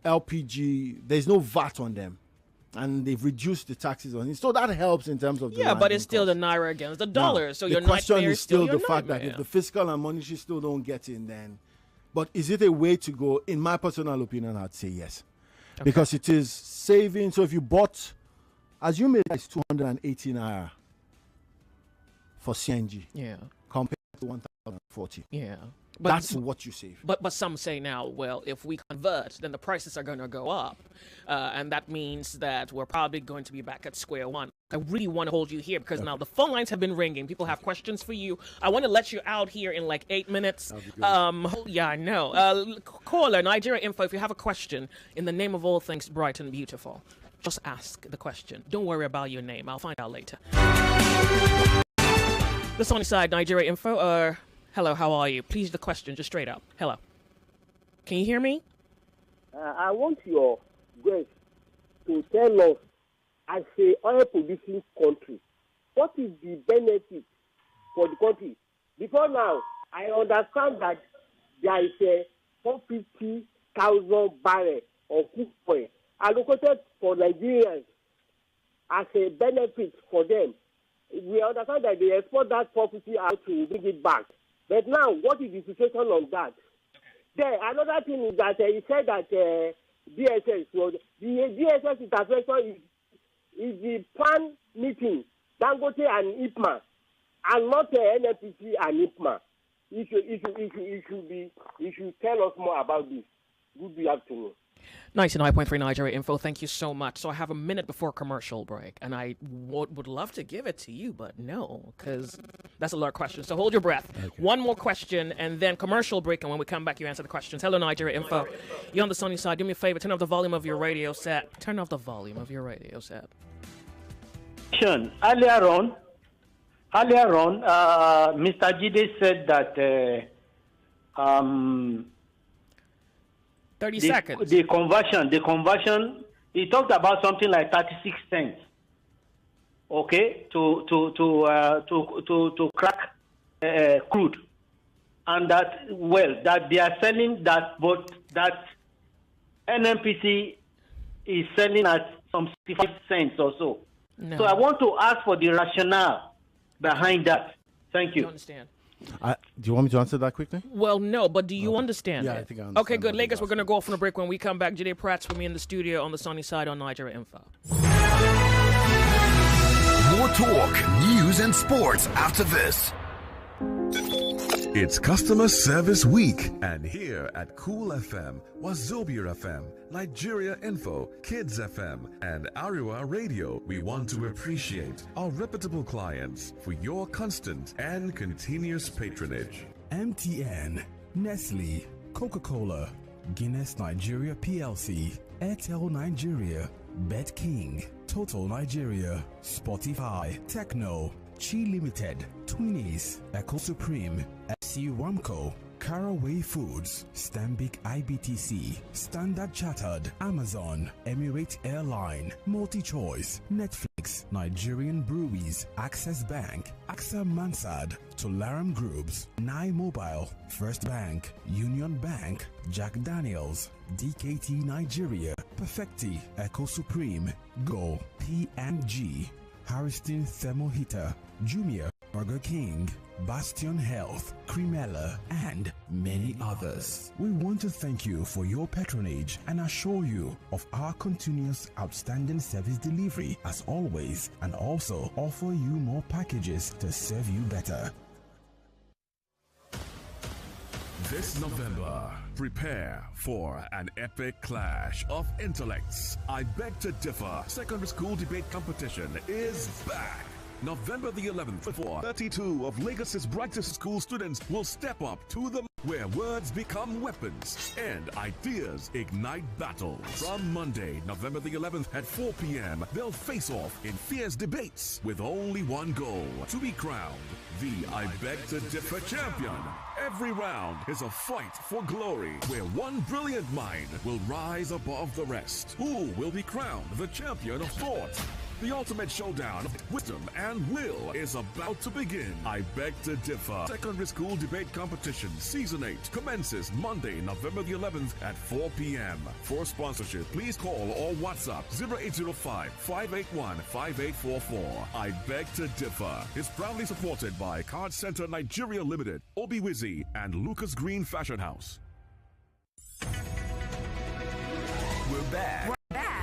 [SPEAKER 1] LPG, there's no VAT on them. And they've reduced the taxes on it. So that helps in terms of the
[SPEAKER 2] but it's still the naira against the dollar.
[SPEAKER 1] Now,
[SPEAKER 2] so
[SPEAKER 1] the
[SPEAKER 2] your
[SPEAKER 1] question
[SPEAKER 2] nightmare
[SPEAKER 1] is still the fact
[SPEAKER 2] nightmare.
[SPEAKER 1] that if the fiscal and monetary still don't get in, then. But is it a way to go? In my personal opinion, I'd say yes. because it is saving. So if you bought, assume it is 280 naira for CNG, compared to 1,040.
[SPEAKER 2] Yeah.
[SPEAKER 1] That's what you save.
[SPEAKER 2] But some say now, well, if we convert, then the prices are going to go up. And that means that we're probably going to be back at square one. I really want to hold you here because now the phone lines have been ringing. People have questions for you. I want to let you out here in like 8 minutes. Yeah, I know. Caller, Nigeria Info, if you have a question in the name of all things bright and beautiful, just ask the question. Don't worry about your name. I'll find out later. The Sunny Side, Nigeria Info. Hello, how are you? Please, the question, just straight up. Hello. Can you hear me?
[SPEAKER 11] I want your guest to tell us, as a oil-producing country, what is the benefit for the country? Because now, I understand that there is a 450,000 barrels of crude oil allocated for Nigerians as a benefit for them. We understand that they export that 450 out to bring it back. But now, what is the situation on that? Then another thing is that he said that DSS, so the DSS intervention is the plan meeting, Dangote and IPMA, and not NNPC and IPMA. You should tell us more about this. Good afternoon.
[SPEAKER 2] 99.3 Nigeria Info, thank you so much. So I have a minute before commercial break, and I would love to give it to you, but no, because that's a lot of questions. So hold your breath. Okay. One more question, and then commercial break, and when we come back, you answer the questions. Hello, Nigeria Info. You're on the sunny side. Do me a favor, turn off the volume of your radio set. Turn off the volume of your radio set.
[SPEAKER 12] Earlier on, Mr. Jide said that
[SPEAKER 2] 30 seconds.
[SPEAKER 12] The conversion, he talked about something like 36 cents. Okay, to crack crude, and that they are selling that, but that NNPC is selling at some 65 cents or so.
[SPEAKER 2] No.
[SPEAKER 12] So I want to ask for the rationale behind that. Thank you.
[SPEAKER 2] You understand?
[SPEAKER 1] Do you want me to answer that quickly?
[SPEAKER 2] Well, no, but do you understand?
[SPEAKER 1] Yeah,
[SPEAKER 2] it?
[SPEAKER 1] I think I understand.
[SPEAKER 2] Okay, good. Lagos, we're going to go off on a break. When we come back, Jide Pratt's with me in the studio on the sunny side on Nigeria Info.
[SPEAKER 4] More talk, news, and sports after this.
[SPEAKER 8] It's Customer Service Week, and here at Cool FM, Wazobia FM, Nigeria Info, Kids FM, and Ariwa Radio, we want to appreciate our reputable clients for your constant and continuous patronage.
[SPEAKER 13] MTN, Nestle, Coca-Cola, Guinness Nigeria PLC, Airtel Nigeria, Bet King, Total Nigeria, Spotify, Techno, Chi Limited, Twinnies, Echo Supreme, FC Ramco, Caraway Foods, Stanbic IBTC, Standard Chartered, Amazon, Emirates Airline, MultiChoice, Netflix, Nigerian Breweries, Access Bank, AXA Mansard, Tolaram Groups, Nai Mobile, First Bank, Union Bank, Jack Daniels, DKT Nigeria, Perfecti, Echo Supreme, Go, P&G, Harrison Thermal Heater, Jumia, Burger King, Bastion Health, Cremella, and many others. We want to thank you for your patronage and assure you of our continuous outstanding service delivery as always, and also offer you more packages to serve you better.
[SPEAKER 8] This November, prepare for an epic clash of intellects. I Beg to Differ Secondary School Debate Competition is back. November the 11th, 32 of Lagos's brightest school students will step up to the where words become weapons and ideas ignite battles. From Monday, November the 11th at 4 p.m., they'll face off in fierce debates with only one goal: to be crowned the I Beg to Differ champion. Every round is a fight for glory, where one brilliant mind will rise above the rest. Who will be crowned the champion of thought? The ultimate showdown of wisdom and will is about to begin. I Beg to Differ Secondary School Debate Competition Season 8 commences Monday, November the 11th at 4 p.m. For sponsorship, please call or WhatsApp 0805-581-5844. I Beg to Differ is proudly supported by Card Center Nigeria Limited, Obi Wizzy, and Lucas Green Fashion House.
[SPEAKER 4] We're back.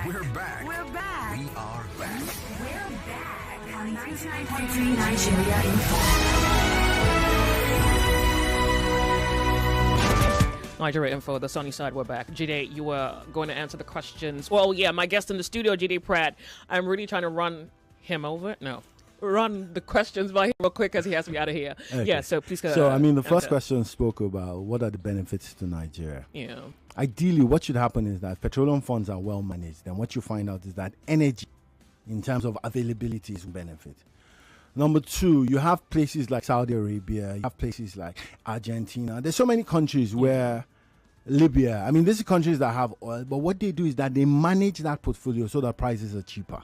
[SPEAKER 4] We're back.
[SPEAKER 3] We're back.
[SPEAKER 4] We are back.
[SPEAKER 3] We're back on 99.3 Nigeria Info.
[SPEAKER 2] Nigeria Info, the sunny side, we're back. Jide, you were going to answer the questions. Well, yeah, my guest in the studio, Jide Pratt. I'm really trying to run him over. No. Run the questions by him real quick because he has to be out of here. Okay. Yeah, so please go.
[SPEAKER 1] So, the first question spoke about what are the benefits to Nigeria.
[SPEAKER 2] Yeah.
[SPEAKER 1] Ideally, what should happen is that petroleum funds are well managed. Then what you find out is that energy, in terms of availability, is benefit. Number two, you have places like Saudi Arabia, you have places like Argentina. There's so many countries where Libya, these are countries that have oil, but what they do is that they manage that portfolio so that prices are cheaper.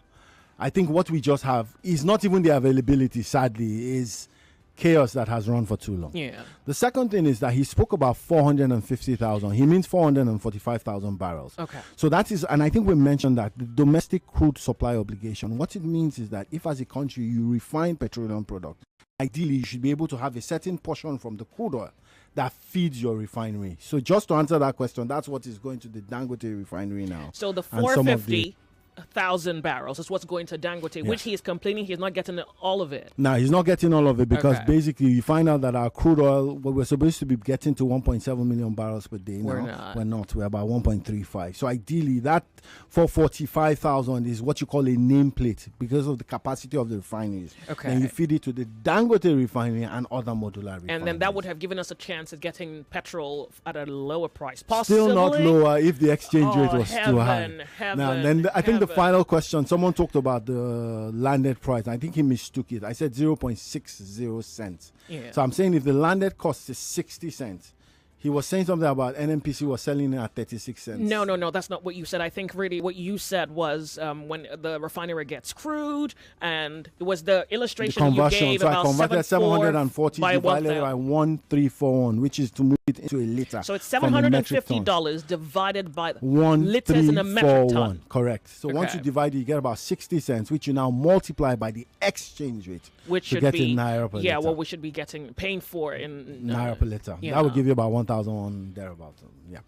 [SPEAKER 1] I think what we just have is not even the availability, sadly, is chaos that has run for too long.
[SPEAKER 2] Yeah.
[SPEAKER 1] The second thing is that he spoke about 450,000. He means 445,000 barrels.
[SPEAKER 2] Okay.
[SPEAKER 1] So that is, and I think we mentioned that the domestic crude supply obligation, what it means is that if as a country you refine petroleum products, ideally you should be able to have a certain portion from the crude oil that feeds your refinery. So just to answer that question, that's what is going to the Dangote refinery now.
[SPEAKER 2] So the 450,000 barrels is what's going to Dangote, which he is complaining he's not getting all of it.
[SPEAKER 1] No, he's not getting all of it because basically you find out that our crude oil, we're supposed to be getting to 1.7 million barrels per day.
[SPEAKER 2] We're
[SPEAKER 1] not. We're not. We're about 1.35. So ideally that 445,000 is what you call a nameplate because of the capacity of the refineries.
[SPEAKER 2] Okay.
[SPEAKER 1] Then you feed it to the Dangote refinery and other modular refineries.
[SPEAKER 2] And then that would have given us a chance at getting petrol at a lower price. Possibly.
[SPEAKER 1] Still not lower if the exchange rate was too high.
[SPEAKER 2] Now,
[SPEAKER 1] then I think the final question, someone talked about the landed price. I think he mistook it. I said 0.60 cents.
[SPEAKER 2] Yeah.
[SPEAKER 1] So I'm saying if the landed cost is 60 cents, he was saying something about NNPC was selling it at 36 cents.
[SPEAKER 2] No, that's not what you said. I think really what you said was when the refinery gets crude, and it was the illustration you gave
[SPEAKER 1] so
[SPEAKER 2] about
[SPEAKER 1] I converted 740
[SPEAKER 2] by
[SPEAKER 1] divided by 1341, which is to move it into a liter.
[SPEAKER 2] So it's $750 divided by
[SPEAKER 1] 1
[SPEAKER 2] liters in a metric ton.
[SPEAKER 1] Correct. So once you divide it, you get about 60 cents, which you now multiply by the exchange rate,
[SPEAKER 2] which
[SPEAKER 1] should
[SPEAKER 2] should
[SPEAKER 1] get in naira per liter.
[SPEAKER 2] Yeah, what we should be paying for in
[SPEAKER 1] naira per liter. That would give you about 1,001 thereabouts. Yeah.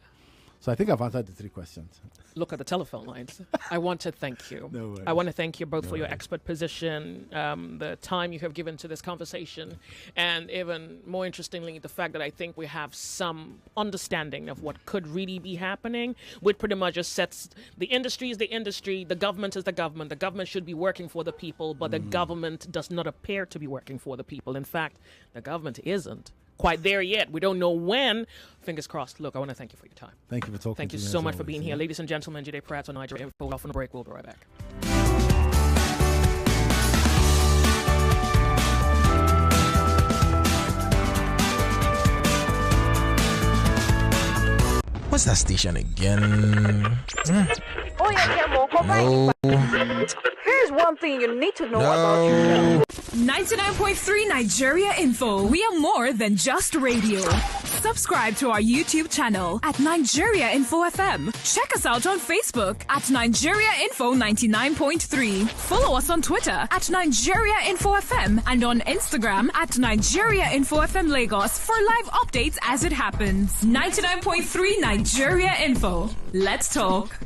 [SPEAKER 1] So I think I've answered the three questions.
[SPEAKER 2] Look at the telephone lines. I want to thank you.
[SPEAKER 1] No worries.
[SPEAKER 2] I want to thank you both for your expert position, the time you have given to this conversation, and even more interestingly, the fact that I think we have some understanding of what could really be happening, which pretty much just sets the industry is the industry, the government is the government. The government should be working for the people, but the government does not appear to be working for the people. In fact, the government isn't quite there yet. We don't know when. Fingers crossed. Look, I want to thank you for your time.
[SPEAKER 1] Thank you for talking.
[SPEAKER 2] Thank you so much for being here. Ladies and gentlemen, Jide Pratt on Nigeria Info. Off on a break. We'll be right back.
[SPEAKER 14] What's that station again?
[SPEAKER 6] Oh, yeah,
[SPEAKER 14] No.
[SPEAKER 6] Here's one thing you need to know about yourself.
[SPEAKER 3] 99.3 Nigeria Info. We are more than just radio. Subscribe to our YouTube channel at Nigeria Info FM. Check us out on Facebook at Nigeria Info 99.3. Follow us on Twitter at Nigeria Info FM and on Instagram at Nigeria Info FM Lagos for live updates as it happens. 99.3 Nigeria Info. Let's talk.